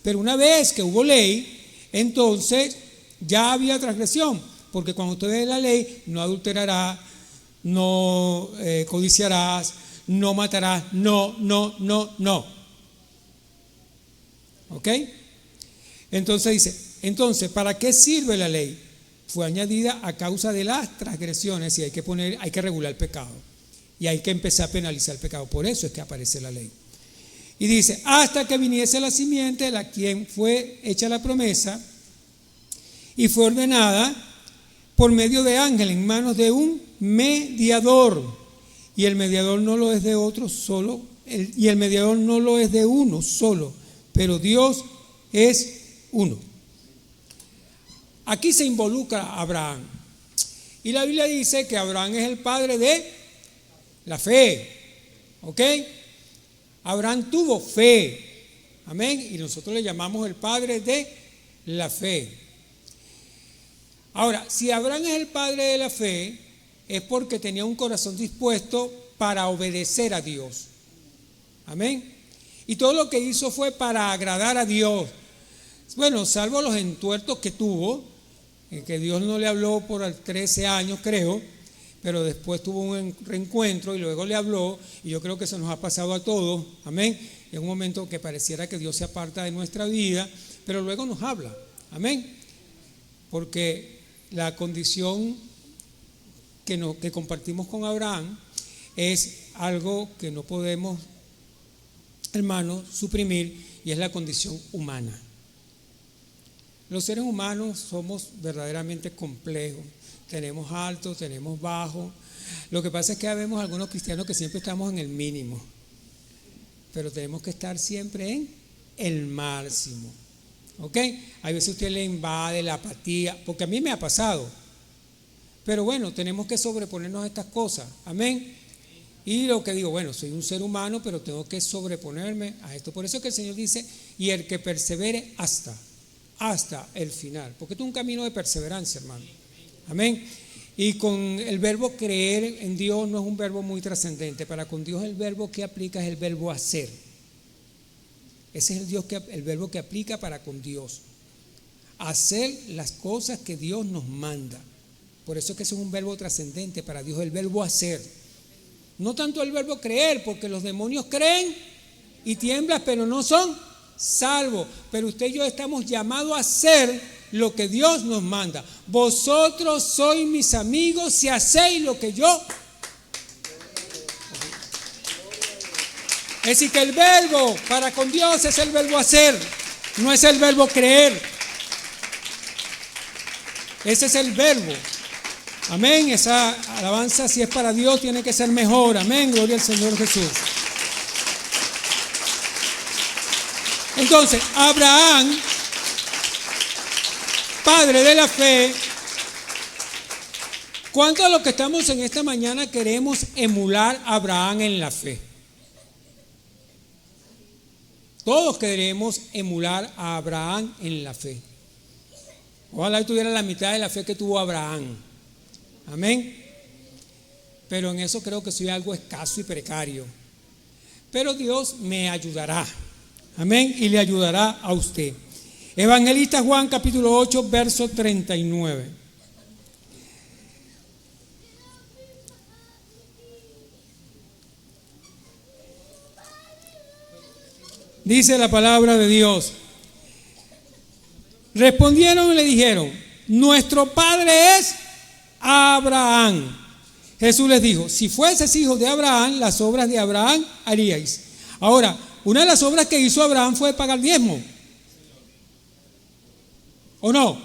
Pero una vez que hubo ley, entonces ya había transgresión, porque cuando usted ve la ley, no adulterarás, no codiciarás, no matarás, no. ¿Ok? Entonces dice, ¿para qué sirve la ley? Fue añadida a causa de las transgresiones, y hay que regular el pecado, y hay que empezar a penalizar el pecado. Por eso es que aparece la ley. Y dice, hasta que viniese la simiente, la quien fue hecha la promesa, y fue ordenada por medio de ángel en manos de un mediador, y el mediador no lo es de otro solo, y el mediador no lo es de uno solo, pero Dios es uno. Aquí se involucra a Abraham, y la Biblia dice que Abraham es el padre de la fe. ¿Ok? Abraham tuvo fe, amén, y nosotros le llamamos el padre de la fe. Ahora, si Abraham es el padre de la fe, es porque tenía un corazón dispuesto para obedecer a Dios. Amén. Y todo lo que hizo fue para agradar a Dios. Bueno, salvo los entuertos que tuvo, en que Dios no le habló por 13 años, creo, pero después tuvo un reencuentro y luego le habló, y yo creo que eso nos ha pasado a todos, amén. En un momento que pareciera que Dios se aparta de nuestra vida, pero luego nos habla, amén. Porque la condición que compartimos con Abraham es algo que no podemos, hermanos, suprimir, y es la condición humana. Los seres humanos somos verdaderamente complejos, tenemos altos, tenemos bajos. Lo que pasa es que vemos algunos cristianos que siempre estamos en el mínimo, pero tenemos que estar siempre en el máximo, ¿ok? A veces usted le invade la apatía, porque a mí me ha pasado, pero bueno, tenemos que sobreponernos a estas cosas, amén. Y lo que digo, bueno, soy un ser humano, pero tengo que sobreponerme a esto. Por eso es que el Señor dice, y el que persevere hasta el final, porque esto es un camino de perseverancia, hermano, amén. Y con el verbo creer en Dios no es un verbo muy trascendente. Para con Dios el verbo que aplica es el verbo hacer. Ese es el verbo que aplica para con Dios, hacer las cosas que Dios nos manda. Por eso es que eso es un verbo trascendente para Dios, el verbo hacer. No tanto el verbo creer, porque los demonios creen y tiemblan, pero no son salvos. Pero usted y yo estamos llamados a hacer lo que Dios nos manda. Vosotros sois mis amigos si hacéis lo que yo. Es decir, que el verbo para con Dios es el verbo hacer, no es el verbo creer. Ese es el verbo. Amén. Esa alabanza, si es para Dios, tiene que ser mejor. Amén. Gloria al Señor Jesús. Entonces, Abraham, padre de la fe. ¿Cuántos de los que estamos en esta mañana queremos emular a Abraham en la fe? Todos queremos emular a Abraham en la fe. Ojalá tuviera la mitad de la fe que tuvo Abraham. Amén. Pero en eso creo que soy algo escaso y precario. Pero Dios me ayudará. Amén. Y le ayudará a usted. Evangelista Juan capítulo 8, verso 39. Dice la palabra de Dios. Respondieron y le dijeron: nuestro padre es Abraham. Jesús les dijo: si fueses hijos de Abraham, las obras de Abraham haríais. Ahora, una de las obras que hizo Abraham fue pagar diezmo, ¿o no?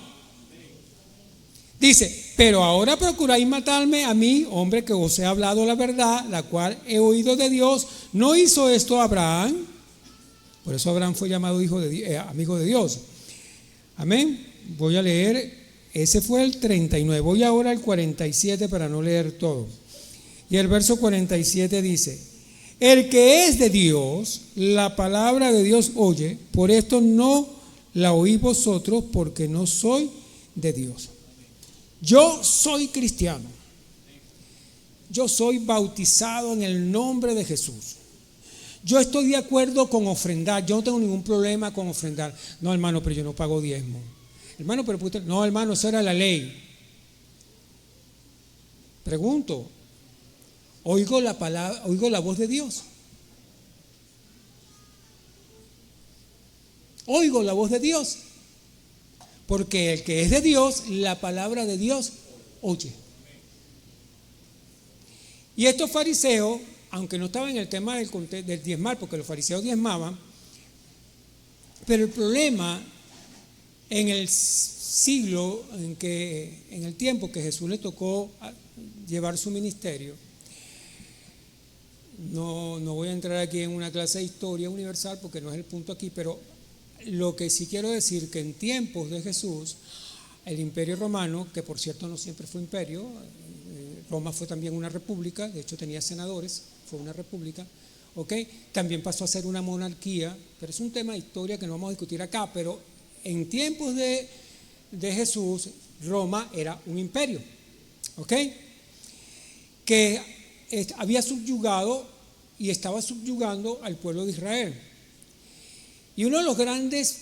Dice: pero ahora procuráis matarme a mí, hombre que os he hablado la verdad, la cual he oído de Dios. ¿No hizo esto Abraham? Por eso Abraham fue llamado hijo de amigo de Dios. Amén. Voy a leer, ese fue el 39. Voy ahora al 47 para no leer todo. Y el verso 47 dice: el que es de Dios, la palabra de Dios oye, por esto no la oís vosotros, porque no soy de Dios. Yo soy cristiano. Yo soy bautizado en el nombre de Jesús. Yo estoy de acuerdo con ofrendar, yo no tengo ningún problema con ofrendar. No, hermano, pero yo no pago diezmo. Hermano, pero usted, no, hermano, esa era la ley. Pregunto, oigo la palabra, oigo la voz de Dios. Oigo la voz de Dios. Porque el que es de Dios, la palabra de Dios oye. Y estos fariseos, aunque no estaban en el tema del diezmar, porque los fariseos diezmaban, pero el problema en el siglo, en el tiempo que Jesús le tocó llevar su ministerio, no voy a entrar aquí en una clase de historia universal porque no es el punto aquí, pero lo que sí quiero decir que en tiempos de Jesús, el imperio romano, que por cierto no siempre fue imperio, Roma fue también una república, de hecho tenía senadores, fue una república, ¿ok? También pasó a ser una monarquía, pero es un tema de historia que no vamos a discutir acá, pero en tiempos de Jesús, Roma era un imperio, ¿ok? Que había subyugado y estaba subyugando al pueblo de Israel. Y uno de los grandes,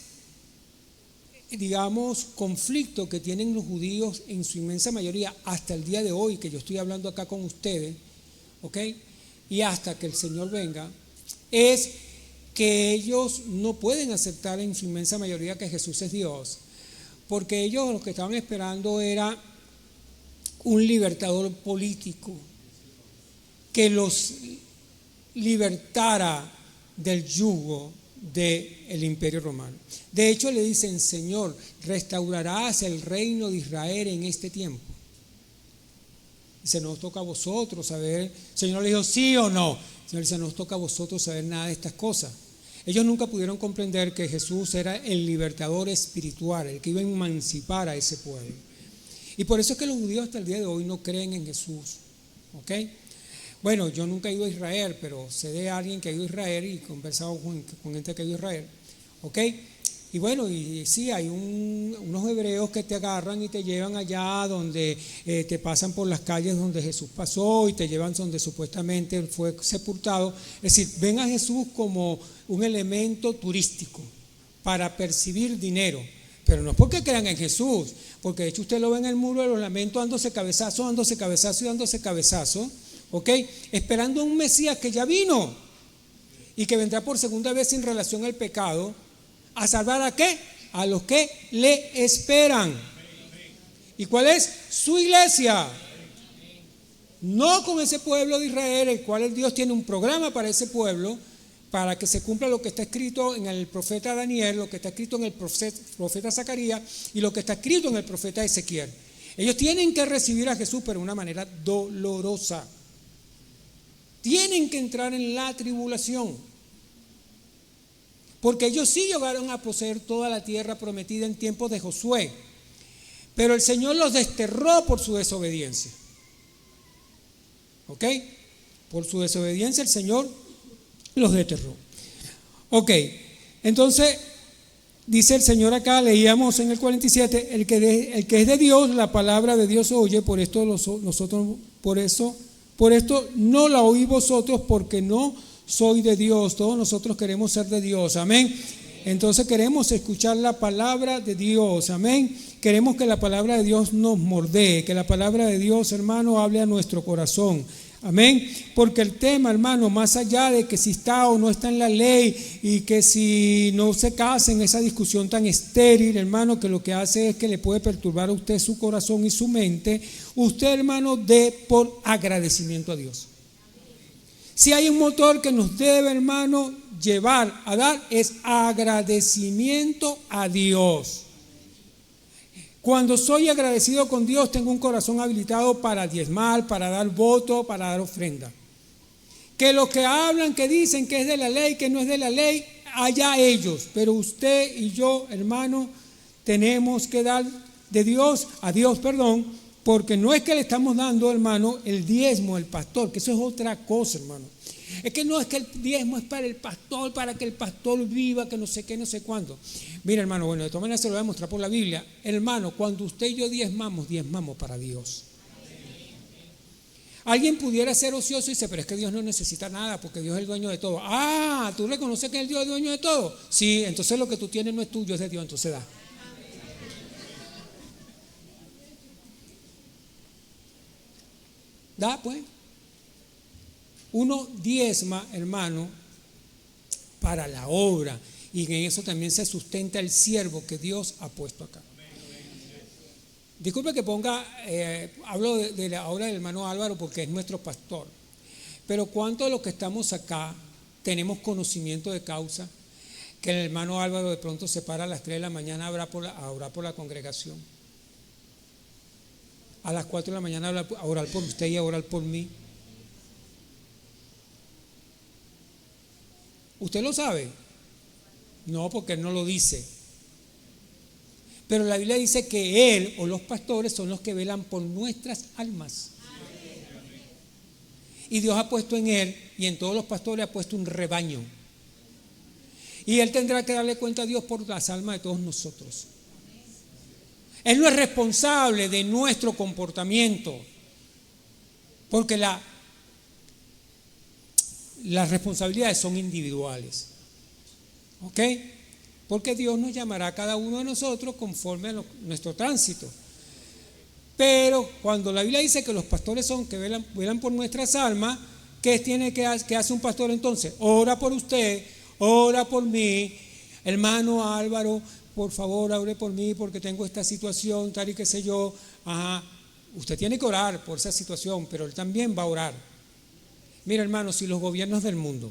digamos, conflictos que tienen los judíos en su inmensa mayoría hasta el día de hoy, que yo estoy hablando acá con ustedes, ¿ok? Y hasta que el Señor venga, es que ellos no pueden aceptar en su inmensa mayoría que Jesús es Dios, porque ellos lo que estaban esperando era un libertador político que los libertara del yugo del imperio romano. De hecho le dicen: Señor, ¿restaurarás el reino de Israel en este tiempo? Dice: nos toca a vosotros saber. El Señor le dijo: ¿sí o no? El Señor dice: nos toca a vosotros saber nada de estas cosas. Ellos nunca pudieron comprender que Jesús era el libertador espiritual, el que iba a emancipar a ese pueblo. Y por eso es que los judíos hasta el día de hoy no creen en Jesús, ¿ok? Bueno, yo nunca he ido a Israel, pero sé de alguien que ha ido a Israel y he conversado con gente que ha ido a Israel, ¿ok? Y bueno, y sí, hay unos hebreos que te agarran y te llevan allá donde te pasan por las calles donde Jesús pasó y te llevan donde supuestamente él fue sepultado. Es decir, ven a Jesús como un elemento turístico para percibir dinero, pero no es porque crean en Jesús, porque de hecho usted lo ve en el muro de los lamentos dándose cabezazo y dándose cabezazo, ¿ok? Esperando a un Mesías que ya vino y que vendrá por segunda vez sin relación al pecado. ¿A salvar a qué? A los que le esperan. ¿Y cuál es? Su iglesia. No con ese pueblo de Israel, el cual Dios tiene un programa para ese pueblo, para que se cumpla lo que está escrito en el profeta Daniel, lo que está escrito en el profeta Zacarías y lo que está escrito en el profeta Ezequiel. Ellos tienen que recibir a Jesús, pero de una manera dolorosa. Tienen que entrar en la tribulación. Porque ellos sí llegaron a poseer toda la tierra prometida en tiempos de Josué, pero el Señor los desterró por su desobediencia. ¿Ok? Por su desobediencia el Señor los desterró. Ok, entonces dice el Señor acá, leíamos en el 47, el que es de Dios, la palabra de Dios oye, por esto no la oí vosotros, porque no soy de Dios. Todos nosotros queremos ser de Dios, amén. Entonces queremos escuchar la palabra de Dios, amén. Queremos que la palabra de Dios nos moldee, que la palabra de Dios, hermano, hable a nuestro corazón, amén. Porque el tema, hermano, más allá de que si está o no está en la ley y que si no se casa en esa discusión tan estéril, hermano, que lo que hace es que le puede perturbar a usted su corazón y su mente, usted, hermano, dé por agradecimiento a Dios. Si hay un motor que nos debe, hermano, llevar a dar, es agradecimiento a Dios. Cuando soy agradecido con Dios, tengo un corazón habilitado para diezmar, para dar voto, para dar ofrenda. Que los que hablan, que dicen que es de la ley, que no es de la ley, allá ellos. Pero usted y yo, hermano, tenemos que dar de Dios, a Dios, perdón, porque no es que le estamos dando, hermano, el diezmo al pastor, que eso es otra cosa, hermano. Es que no es que el diezmo es para el pastor, para que el pastor viva, que no sé qué, no sé cuándo. Mira, hermano, bueno, de todas maneras se lo voy a mostrar por la Biblia. Hermano, cuando usted y yo diezmamos para Dios. Alguien pudiera ser ocioso y dice: pero es que Dios no necesita nada, porque Dios es el dueño de todo. Ah, ¿tú reconoces que Dios es el dueño de todo? Sí, entonces lo que tú tienes no es tuyo, es de Dios, entonces da. Da, pues. Uno diezma, hermano, para la obra, y en eso también se sustenta el siervo que Dios ha puesto acá. Disculpe que hablo de la obra del hermano Álvaro porque es nuestro pastor, pero ¿cuántos de los que estamos acá tenemos conocimiento de causa? Que el hermano Álvaro de pronto se para a las 3 de la mañana a orar por la congregación. A las 4 de la mañana a orar por usted y a orar por mí. ¿Usted lo sabe? No, porque él no lo dice. Pero la Biblia dice que él o los pastores son los que velan por nuestras almas. Y Dios ha puesto en él y en todos los pastores ha puesto un rebaño. Y él tendrá que darle cuenta a Dios por las almas de todos nosotros. Él no es responsable de nuestro comportamiento, porque las responsabilidades son individuales. ¿Ok? Porque Dios nos llamará a cada uno de nosotros conforme a nuestro tránsito. Pero cuando la Biblia dice que los pastores son que velan por nuestras almas, ¿qué hace un pastor entonces? Ora por usted, ora por mí. Hermano Álvaro, por favor, ore por mí porque tengo esta situación, tal y qué sé yo. Ajá. Usted tiene que orar por esa situación, pero él también va a orar. Mira, hermano, si los gobiernos del mundo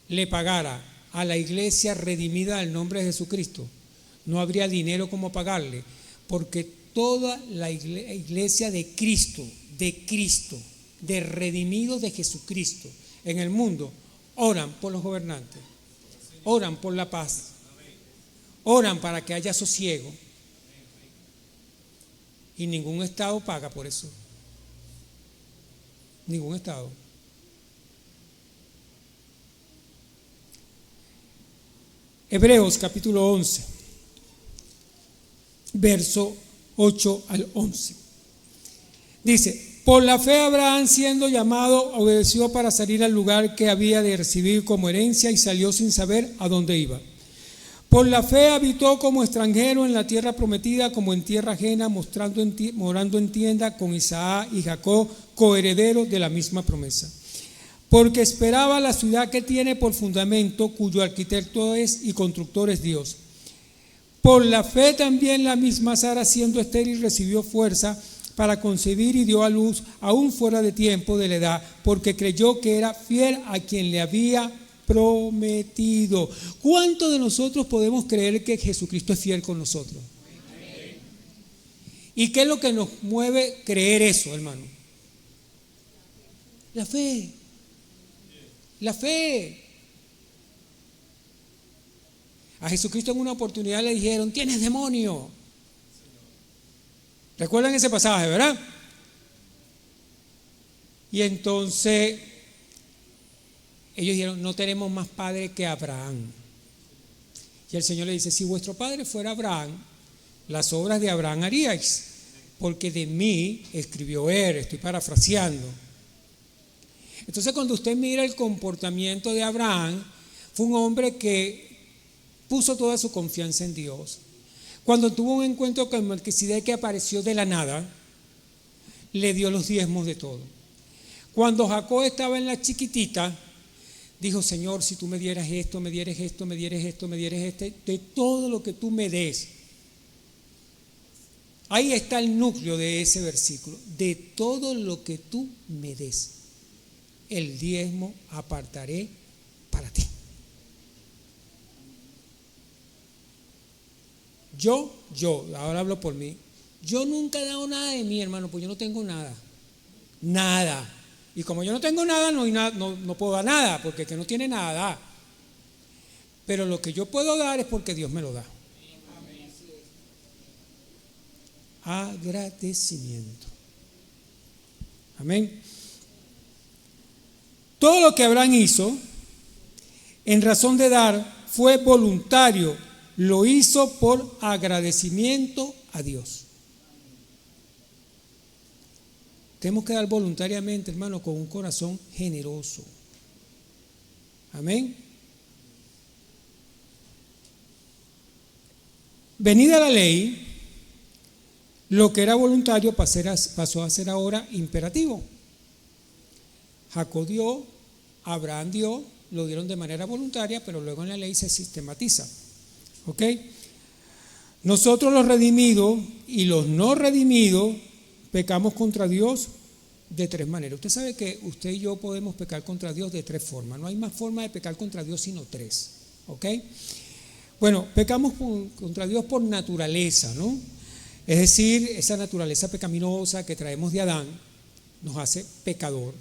le pagara a la iglesia redimida del nombre de Jesucristo, no habría dinero como pagarle, porque toda la iglesia de Cristo, de redimidos de Jesucristo en el mundo, oran por los gobernantes, oran por la paz, oran para que haya sosiego, y ningún estado paga por eso, ningún estado. Hebreos capítulo 11, verso 8 al 11. Dice: por la fe Abraham, siendo llamado, obedeció para salir al lugar que había de recibir como herencia y salió sin saber a dónde iba. Por la fe habitó como extranjero en la tierra prometida, como en tierra ajena, morando en tienda con Isaac y Jacob, coherederos de la misma promesa. Porque esperaba la ciudad que tiene por fundamento, cuyo arquitecto es y constructor es Dios. Por la fe también la misma Sara, siendo estéril, recibió fuerza para concebir y dio a luz aún fuera de tiempo de la edad, porque creyó que era fiel a quien le había prometido. ¿Cuántos de nosotros podemos creer que Jesucristo es fiel con nosotros? ¿Y qué es lo que nos mueve creer eso, hermano? La fe. La fe. A Jesucristo en una oportunidad le dijeron: tienes demonio. ¿Recuerdan ese pasaje, verdad? Y entonces ellos dijeron: no tenemos más padre que Abraham. Y el Señor le dice: si vuestro padre fuera Abraham, las obras de Abraham haríais, porque de mí escribió él. Estoy parafraseando. Entonces, cuando usted mira el comportamiento de Abraham, fue un hombre que puso toda su confianza en Dios. Cuando tuvo un encuentro con Melquisedec, que apareció de la nada, le dio los diezmos de todo. Cuando Jacob estaba en la chiquitita, dijo: Señor, si tú me dieras esto, me dieras esto, me dieras esto, me dieras de todo lo que tú me des. Ahí está el núcleo de ese versículo: de todo lo que tú me des, el diezmo apartaré para ti. Yo, ahora hablo por mí, yo nunca he dado nada de mí, hermano, pues yo no tengo nada. Nada. Y como yo no tengo nada, no puedo dar nada, porque el que no tiene nada da. Pero lo que yo puedo dar es porque Dios me lo da. Agradecimiento. Amén. Todo lo que Abraham hizo en razón de dar fue voluntario, lo hizo por agradecimiento a Dios. Tenemos que dar voluntariamente, hermano, con un corazón generoso. Amén. Venida la ley, lo que era voluntario pasó a ser ahora imperativo. Jacob dio, Abraham dio, lo dieron de manera voluntaria, pero luego en la ley se sistematiza. ¿Ok? Nosotros los redimidos y los no redimidos pecamos contra Dios de tres maneras. Usted sabe que usted y yo podemos pecar contra Dios de tres formas. No hay más forma de pecar contra Dios sino tres. ¿Ok? Bueno, pecamos contra Dios por naturaleza, ¿no? Es decir, esa naturaleza pecaminosa que traemos de Adán nos hace pecador.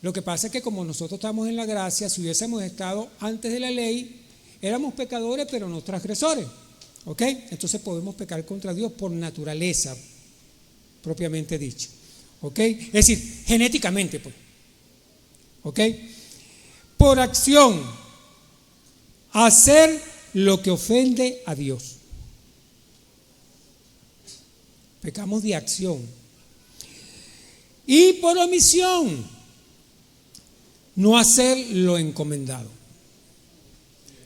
Lo que pasa es que como nosotros estamos en la gracia, si hubiésemos estado antes de la ley, éramos pecadores pero no transgresores. ¿Ok? Entonces podemos pecar contra Dios por naturaleza, propiamente dicho. ¿Ok? Es decir, genéticamente, pues. ¿Ok? Por acción, hacer lo que ofende a Dios. Pecamos de acción. Y por omisión, no hacer lo encomendado.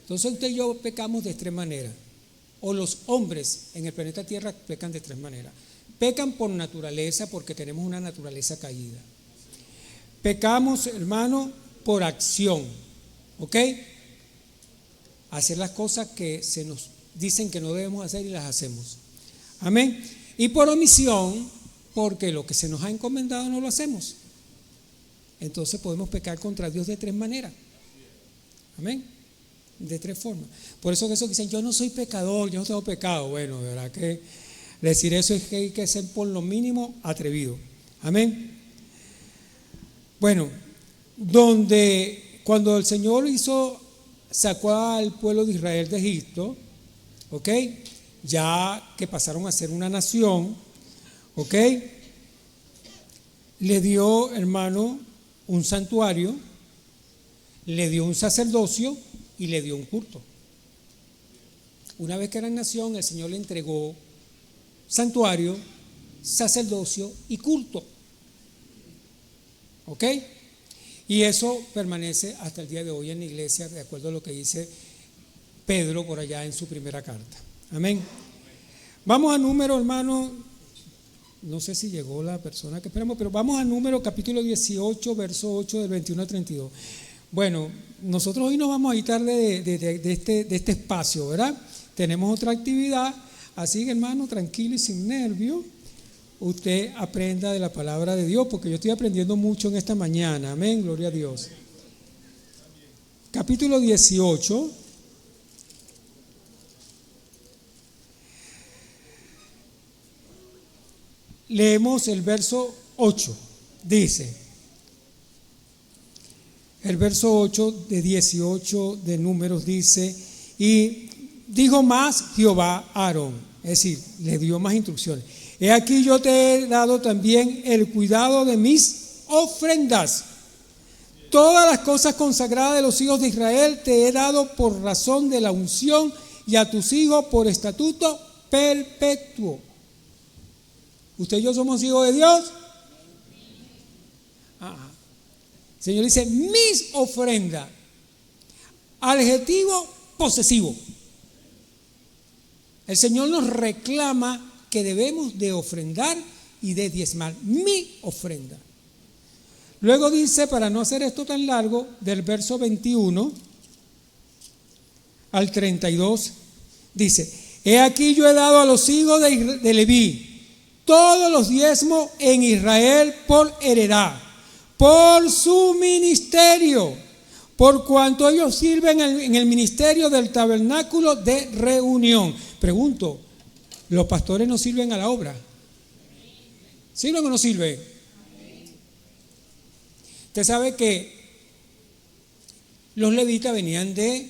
Entonces usted y yo pecamos de tres maneras. O los hombres en el planeta Tierra pecan de tres maneras. Pecan por naturaleza, porque tenemos una naturaleza caída. Pecamos, hermano, por acción. ¿Ok? Hacer las cosas que se nos dicen que no debemos hacer y las hacemos. Amén. Y por omisión, porque lo que se nos ha encomendado no lo hacemos. Entonces podemos pecar contra Dios de tres maneras. Amén. De tres formas. Por eso que esos dicen, yo no soy pecador, yo no tengo pecado. Bueno, de verdad que decir eso es que hay que ser por lo mínimo atrevido. Amén. Bueno, cuando el Señor sacó al pueblo de Israel de Egipto, ¿ok? Ya que pasaron a ser una nación, ¿ok? Le dio, hermano, un santuario, le dio un sacerdocio y le dio un culto. Una vez que eran nación, el Señor le entregó santuario, sacerdocio y culto. ¿Ok? Y eso permanece hasta el día de hoy en la iglesia, de acuerdo a lo que dice Pedro por allá en su primera carta. Amén. Vamos a Número, hermano. No sé si llegó la persona que esperamos, pero vamos a Número capítulo 18, verso 8 del 21 al 32. Bueno, nosotros hoy nos vamos a quitar de este espacio, ¿verdad? Tenemos otra actividad, así que hermano, tranquilo y sin nervio, usted aprenda de la palabra de Dios, porque yo estoy aprendiendo mucho en esta mañana. Amén, gloria a Dios. Capítulo 18. Leemos el verso 8, dice, el verso 8 de 18 de Números dice, y dijo más Jehová a Aarón, es decir, le dio más instrucciones. He aquí yo te he dado también el cuidado de mis ofrendas. Todas las cosas consagradas de los hijos de Israel te he dado por razón de la unción y a tus hijos por estatuto perpetuo. ¿Usted y yo somos hijos de Dios? El Señor dice, mis ofrendas. Adjetivo posesivo. El Señor nos reclama que debemos de ofrendar y de diezmar. Mi ofrenda. Luego dice, para no hacer esto tan largo, del verso 21 al 32, dice, he aquí yo he dado a los hijos de Leví todos los diezmos en Israel por heredad, por su ministerio, por cuanto ellos sirven en el ministerio del tabernáculo de reunión. Pregunto, ¿los pastores no sirven a la obra? ¿Sirven o no sirven? Usted sabe que los levitas venían de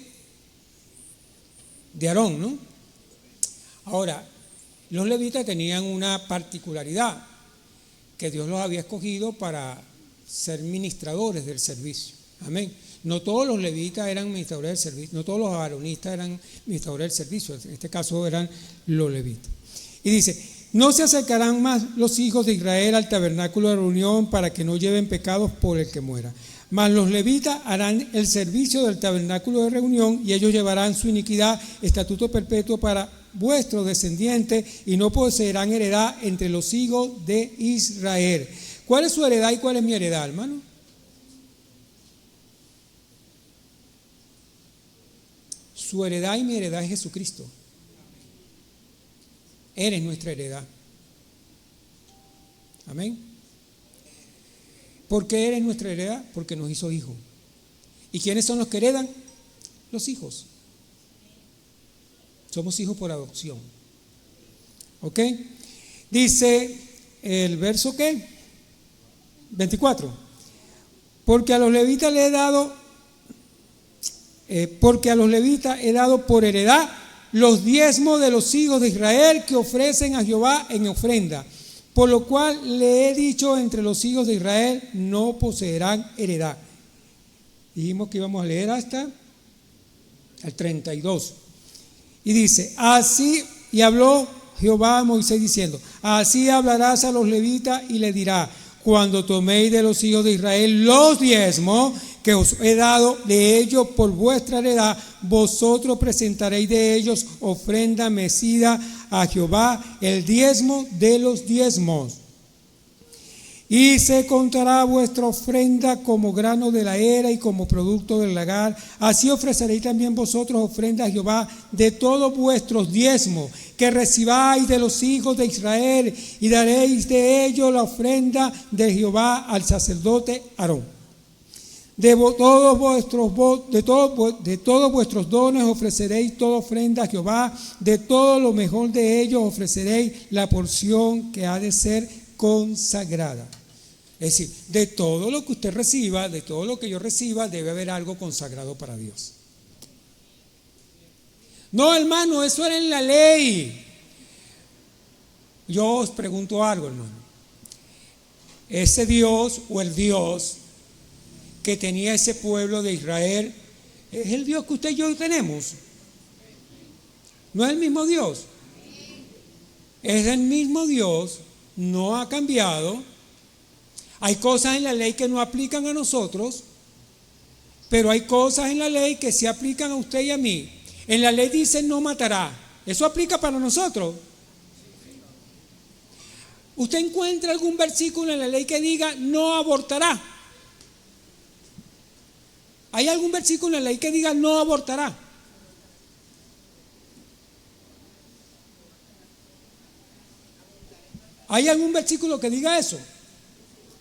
Aarón, ¿no? Ahora, los levitas tenían una particularidad, que Dios los había escogido para ser ministradores del servicio. Amén. No todos los levitas eran administradores del servicio, no todos los aaronistas eran administradores del servicio, en este caso eran los levitas. Y dice, no se acercarán más los hijos de Israel al tabernáculo de reunión para que no lleven pecados por el que muera. Mas los levitas harán el servicio del tabernáculo de reunión y ellos llevarán su iniquidad, estatuto perpetuo para vuestros descendientes y no poseerán heredad entre los hijos de Israel. ¿Cuál es su heredad y cuál es mi heredad, hermano? Su heredad y mi heredad es Jesucristo. Eres nuestra heredad. Amén. ¿Por qué eres nuestra heredad? Porque nos hizo hijos. ¿Y quiénes son los que heredan? Los hijos. Somos hijos por adopción. ¿Ok? Dice el verso ¿qué? 24. Porque a los levitas he dado por heredad los diezmos de los hijos de Israel que ofrecen a Jehová en ofrenda. Por lo cual le he dicho entre los hijos de Israel no poseerán heredad. Dijimos que íbamos a leer hasta el 32. Y dice, así, y habló Jehová a Moisés diciendo, así hablarás a los levitas y le dirás, cuando toméis de los hijos de Israel los diezmos que os he dado de ellos por vuestra heredad, vosotros presentaréis de ellos ofrenda mecida a Jehová, el diezmo de los diezmos. Y se contará vuestra ofrenda como grano de la era y como producto del lagar. Así ofreceréis también vosotros ofrenda a Jehová de todos vuestros diezmos que recibáis de los hijos de Israel, y daréis de ellos la ofrenda de Jehová al sacerdote Aarón. De todos vuestros dones ofreceréis toda ofrenda a Jehová, de todo lo mejor de ellos ofreceréis la porción que ha de ser consagrada. Es decir, de todo lo que usted reciba, de todo lo que yo reciba, debe haber algo consagrado para Dios. No, hermano, eso era en la ley. Yo os pregunto algo, hermano. Ese Dios o el Dios que tenía ese pueblo de Israel, ¿es el Dios que usted y yo tenemos? ¿No es el mismo Dios? Es el mismo Dios, no ha cambiado. Hay cosas en la ley que no aplican a nosotros, pero hay cosas en la ley que sí aplican a usted y a mí. En la ley dice no matará. ¿Eso aplica para nosotros? ¿Usted encuentra algún versículo en la ley que diga no abortará? ¿Hay algún versículo en la ley que diga no abortará? ¿Hay algún versículo que diga eso?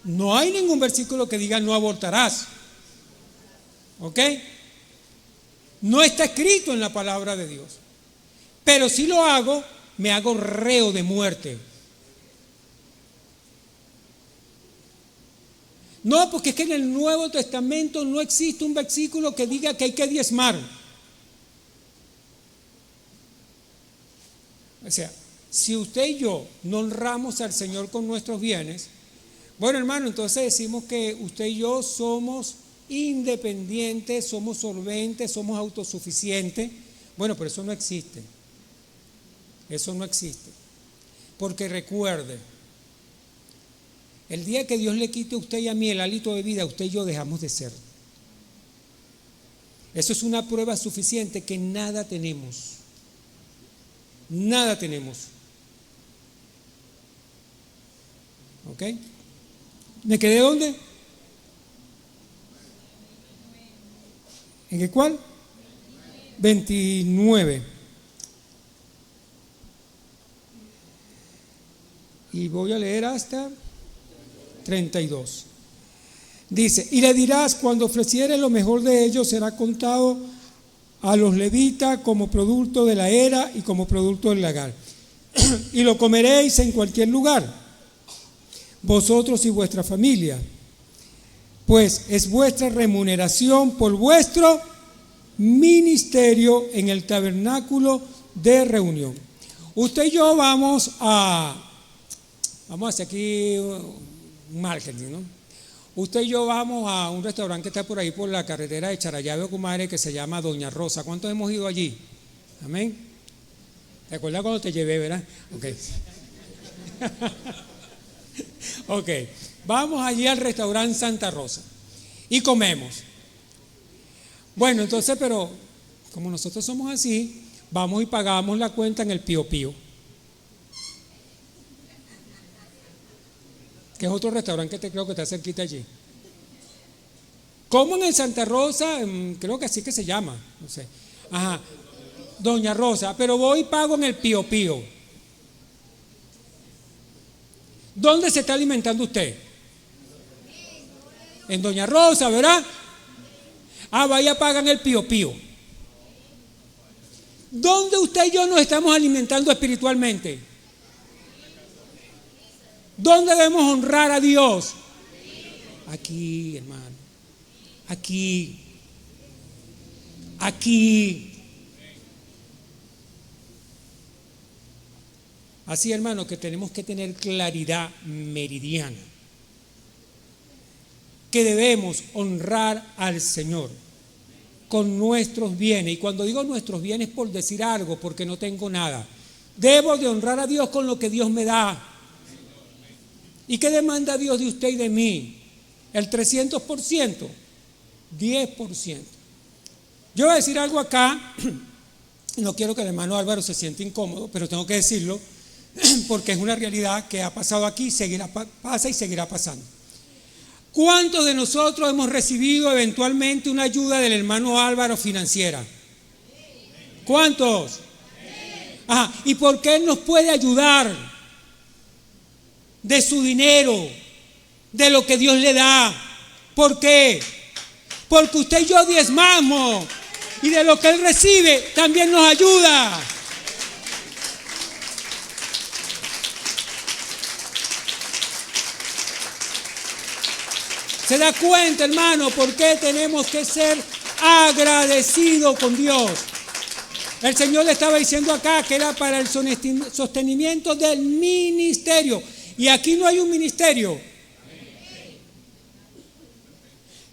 No hay ningún versículo que diga no abortarás. ¿Ok? No está escrito en la palabra de Dios. Pero si lo hago, me hago reo de muerte. No, porque es que en el Nuevo Testamento no existe un versículo que diga que hay que diezmar. O sea, si usted y yo no honramos al Señor con nuestros bienes, bueno, hermano, entonces decimos que usted y yo somos independientes, somos solventes, somos autosuficientes. Bueno, pero eso no existe. Eso no existe. Porque recuerde, el día que Dios le quite a usted y a mí el hálito de vida, usted y yo dejamos de ser. Eso es una prueba suficiente que nada tenemos. Nada tenemos. ¿Ok? ¿Me quedé dónde? ¿En qué cuál? 29. Y voy a leer hasta 32. Dice, y le dirás, cuando ofreciere lo mejor de ellos, será contado a los levitas como producto de la era y como producto del lagar. Y lo comeréis en cualquier lugar, vosotros y vuestra familia, pues es vuestra remuneración por vuestro ministerio en el tabernáculo de reunión. Usted y yo vamos a hacer aquí un marketing, ¿no? Usted y yo vamos a un restaurante que está por ahí por la carretera de Charallave, comadre, que se llama Doña Rosa. ¿Cuántos hemos ido allí? Amén. ¿Te acuerdas cuando te llevé, verdad? Ok. Ok, vamos allí al restaurante Santa Rosa y comemos. Bueno, entonces, pero como nosotros somos así, vamos y pagamos la cuenta en el Pío Pío, que es otro restaurante que creo que está cerquita allí. Como en el Santa Rosa, creo que así que se llama, no sé. Ajá, Doña Rosa, pero voy y pago en el Pío Pío. ¿Dónde se está alimentando usted? En Doña Rosa, ¿verdad? Ah, vaya, pagan el Pío Pío. ¿Dónde usted y yo nos estamos alimentando espiritualmente? ¿Dónde debemos honrar a Dios? Aquí, hermano. Aquí. Aquí. Así, hermano, que tenemos que tener claridad meridiana, que debemos honrar al Señor con nuestros bienes. Y cuando digo nuestros bienes, por decir algo, porque no tengo nada, debo de honrar a Dios con lo que Dios me da. ¿Y qué demanda Dios de usted y de mí? ¿El 300%? 10%. Yo voy a decir algo acá, no quiero que el hermano Álvaro se sienta incómodo, pero tengo que decirlo porque es una realidad que ha pasado aquí, pasa y seguirá pasando. ¿Cuántos de nosotros hemos recibido eventualmente una ayuda del hermano Álvaro financiera? ¿Cuántos? Ajá. ¿Y por qué él nos puede ayudar? De su dinero, de lo que Dios le da. ¿Por qué? Porque usted y yo diezmamos y de lo que él recibe también nos ayuda. ¿Se da cuenta, hermano, por qué tenemos que ser agradecidos con Dios? El Señor le estaba diciendo acá que era para el sostenimiento del ministerio. Y aquí no hay un ministerio.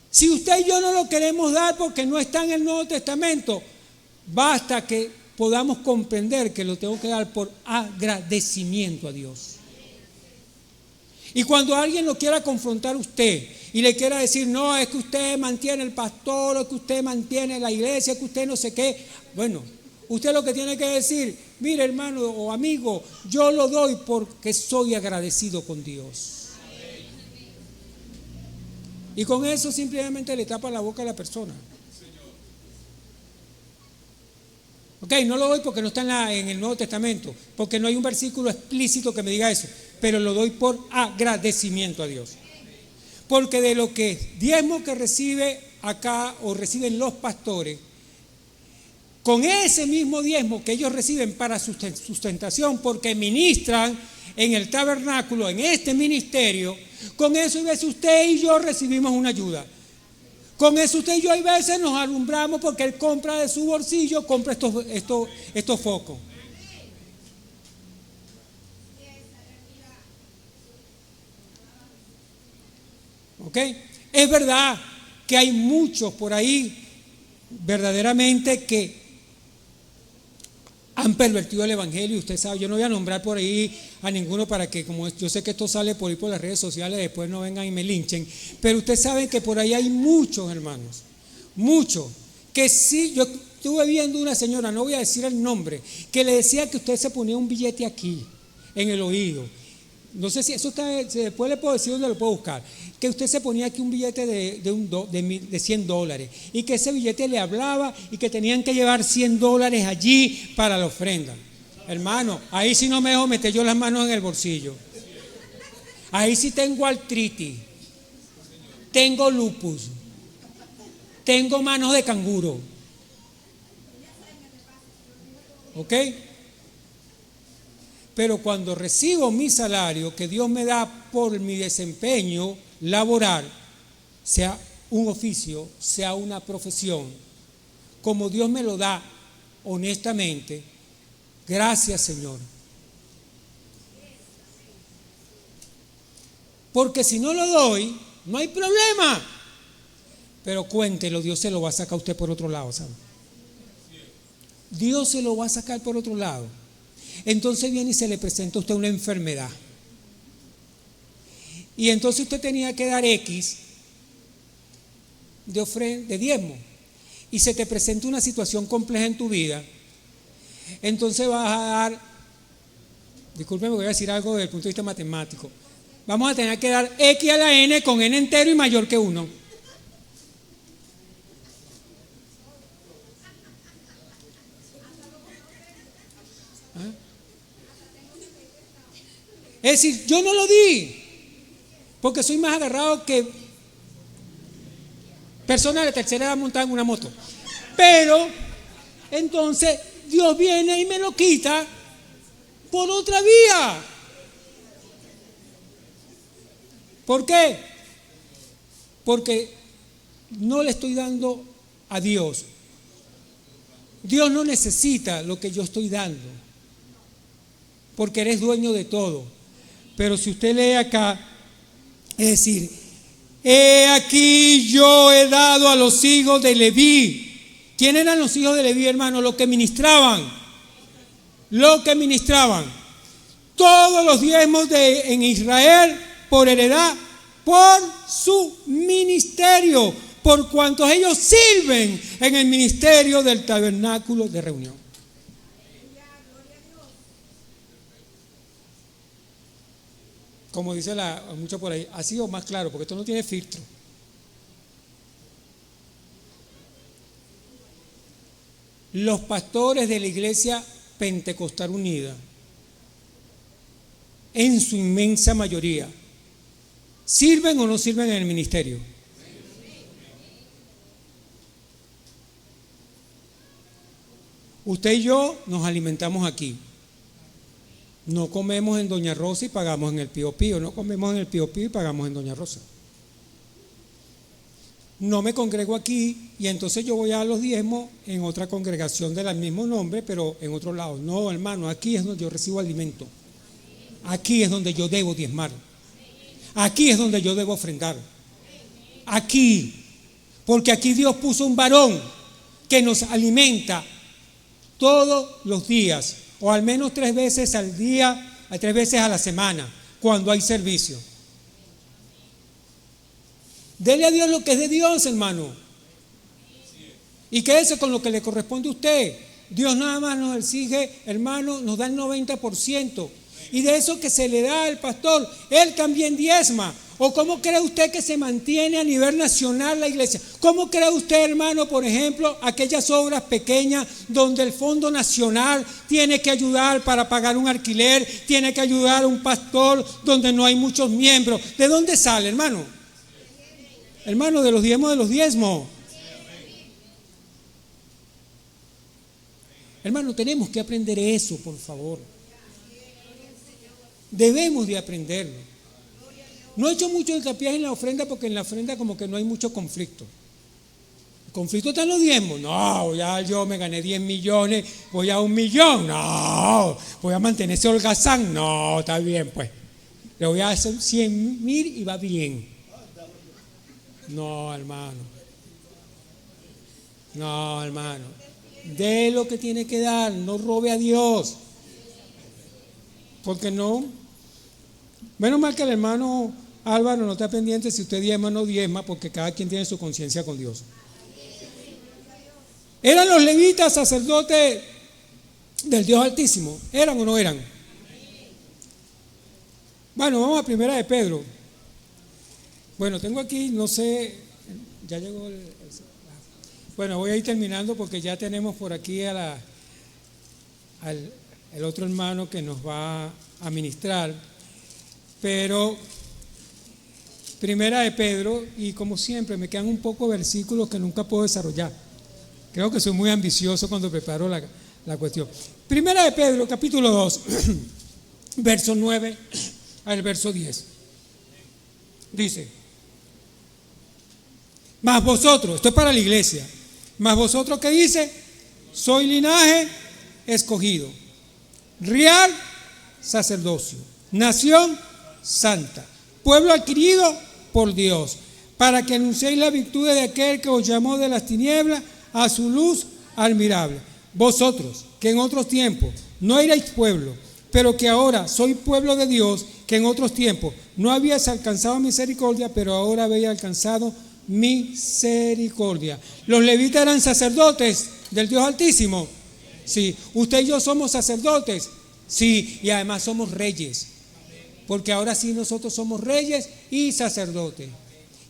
Si usted y yo no lo queremos dar porque no está en el Nuevo Testamento, basta que podamos comprender que lo tengo que dar por agradecimiento a Dios. Y cuando alguien lo quiera confrontar a usted y le quiera decir, no, es que usted mantiene el pastor, o es que usted mantiene la iglesia, es que usted no sé qué, bueno, usted lo que tiene que decir, mire hermano o amigo, yo lo doy porque soy agradecido con Dios. Y con eso simplemente le tapa la boca a la persona. Ok, no lo doy porque no está en el Nuevo Testamento, porque no hay un versículo explícito que me diga eso, pero lo doy por agradecimiento a Dios. Porque de lo que diezmo que recibe acá o reciben los pastores, con ese mismo diezmo que ellos reciben para sustentación, porque ministran en el tabernáculo, en este ministerio, con eso a veces usted y yo recibimos una ayuda. Con eso usted y yo a veces nos alumbramos porque él compra de su bolsillo, compra estos focos. ¿Ok? Es verdad que hay muchos por ahí verdaderamente que han pervertido el evangelio. Usted sabe, yo no voy a nombrar por ahí a ninguno para que, como yo sé que esto sale por ahí por las redes sociales, después no vengan y me linchen, pero ustedes saben que por ahí hay muchos hermanos, muchos, que sí, yo estuve viendo una señora, no voy a decir el nombre, que le decía que usted se ponía un billete aquí, en el oído. No sé si eso está, después le puedo decir dónde lo puedo buscar, que usted se ponía aquí un billete de $100 y que ese billete le hablaba y que tenían que llevar $100 allí para la ofrenda. Hermano, ahí sí no me dejo meter yo las manos en el bolsillo. Ahí sí tengo artritis, tengo lupus, tengo manos de canguro. ¿Ok? Pero cuando recibo mi salario que Dios me da por mi desempeño laboral, sea un oficio, sea una profesión, como Dios me lo da honestamente, gracias Señor. Porque si no lo doy, no hay problema. Pero cuéntelo, Dios se lo va a sacar a usted por otro lado, ¿sabe? Dios se lo va a sacar por otro lado. Entonces viene y se le presenta a usted una enfermedad. Y entonces usted tenía que dar X de diezmo. Y se te presenta una situación compleja en tu vida. Entonces vas a dar, discúlpeme, voy a decir algo desde el punto de vista matemático. Vamos a tener que dar X a la N con N entero y mayor que 1. Es decir, yo no lo di, porque soy más agarrado que personas de tercera edad montadas en una moto. Pero, entonces, Dios viene y me lo quita por otra vía. ¿Por qué? Porque no le estoy dando a Dios. Dios no necesita lo que yo estoy dando, porque eres dueño de todo. Pero si usted lee acá, es decir, he aquí yo he dado a los hijos de Leví. ¿Quién eran los hijos de Leví, hermano? Los que ministraban. Los que ministraban. Todos los diezmos en Israel por heredad, por su ministerio, por cuantos ellos sirven en el ministerio del tabernáculo de reunión. Como dice mucho por ahí, así o más claro, porque esto no tiene filtro. Los pastores de la Iglesia Pentecostal Unida, en su inmensa mayoría, ¿sirven o no sirven en el ministerio? Usted y yo nos alimentamos aquí. No comemos en Doña Rosa y pagamos en el Pío Pío. No comemos en el Pío Pío y pagamos en Doña Rosa. No me congrego aquí y entonces yo voy a los diezmos en otra congregación del mismo nombre, pero en otro lado. No, hermano, aquí es donde yo recibo alimento. Aquí es donde yo debo diezmar. Aquí es donde yo debo ofrendar. Aquí. Porque aquí Dios puso un varón que nos alimenta todos los días, o al menos 3 veces al día, 3 veces a la semana, cuando hay servicio. Dele a Dios lo que es de Dios, hermano. Y quédese con lo que le corresponde a usted. Dios nada más nos exige, hermano, nos da el 90%. Y de eso que se le da al pastor, él también diezma. ¿O cómo cree usted que se mantiene a nivel nacional la iglesia? ¿Cómo cree usted, hermano, por ejemplo, aquellas obras pequeñas donde el Fondo Nacional tiene que ayudar para pagar un alquiler, tiene que ayudar a un pastor donde no hay muchos miembros? ¿De dónde sale, hermano? Hermano, de los diezmos. Hermano, tenemos que aprender eso, por favor. Debemos de aprenderlo. No he hecho mucho hincapié en la ofrenda porque en la ofrenda como que no hay mucho conflicto. ¿El conflicto está en los diezmos? No, ya yo me gané 10 millones, voy a 1 millón. No, voy a mantener ese holgazán. No, está bien pues. Le voy a hacer 100,000 y va bien. No, hermano. No, hermano. Dé lo que tiene que dar, no robe a Dios. Porque no. Menos mal que el hermano Álvaro no está pendiente si usted diezma o no diezma, porque cada quien tiene su conciencia con Dios. ¿Eran los levitas sacerdotes del Dios Altísimo? ¿Eran o no eran? Bueno, vamos a Primera de Pedro. Bueno, tengo aquí, no sé, ya llegó bueno, voy a ir terminando porque ya tenemos por aquí el otro hermano que nos va a ministrar. Pero Primera de Pedro, y como siempre me quedan un poco versículos que nunca puedo desarrollar. Creo que soy muy ambicioso cuando preparo la cuestión. Primera de Pedro, capítulo 2, verso 9 al verso 10. Dice: mas vosotros, esto es para la iglesia, mas vosotros, ¿qué dice? Soy linaje escogido, real sacerdocio, nación santa, pueblo adquirido por Dios, para que anunciéis la virtud de aquel que os llamó de las tinieblas a su luz admirable. Vosotros, que en otros tiempos no erais pueblo, pero que ahora sois pueblo de Dios, que en otros tiempos no habíais alcanzado misericordia, pero ahora habéis alcanzado misericordia. Los levitas eran sacerdotes del Dios Altísimo. Sí, usted y yo somos sacerdotes. Sí, y además somos reyes. Porque ahora sí nosotros somos reyes y sacerdotes.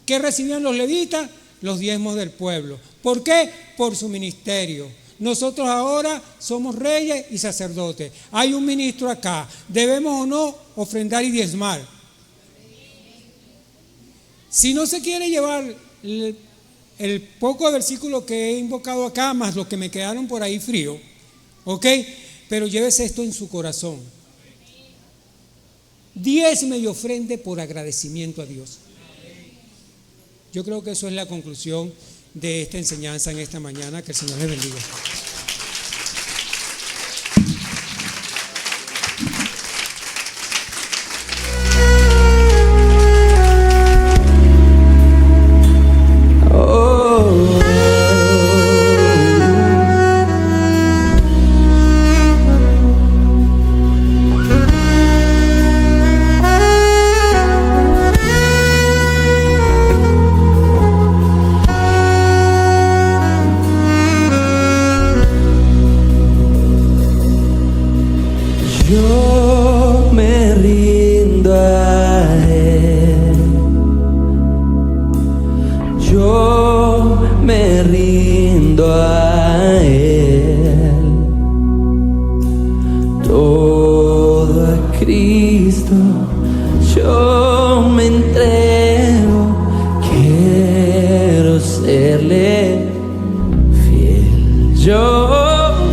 ¿Qué recibían los levitas? Los diezmos del pueblo. ¿Por qué? Por su ministerio. Nosotros ahora somos reyes y sacerdotes. Hay un ministro acá. ¿Debemos o no ofrendar y diezmar? Si no se quiere llevar el poco de versículo que he invocado acá, más los que me quedaron por ahí frío, ¿ok? Pero llévese esto en su corazón. Diezme y ofrende por agradecimiento a Dios. Yo creo que eso es la conclusión de esta enseñanza en esta mañana. Que el Señor les bendiga. Yo me rindo a Él. Yo me rindo a Él. Todo a Cristo yo me entrego. Quiero serle fiel. Yo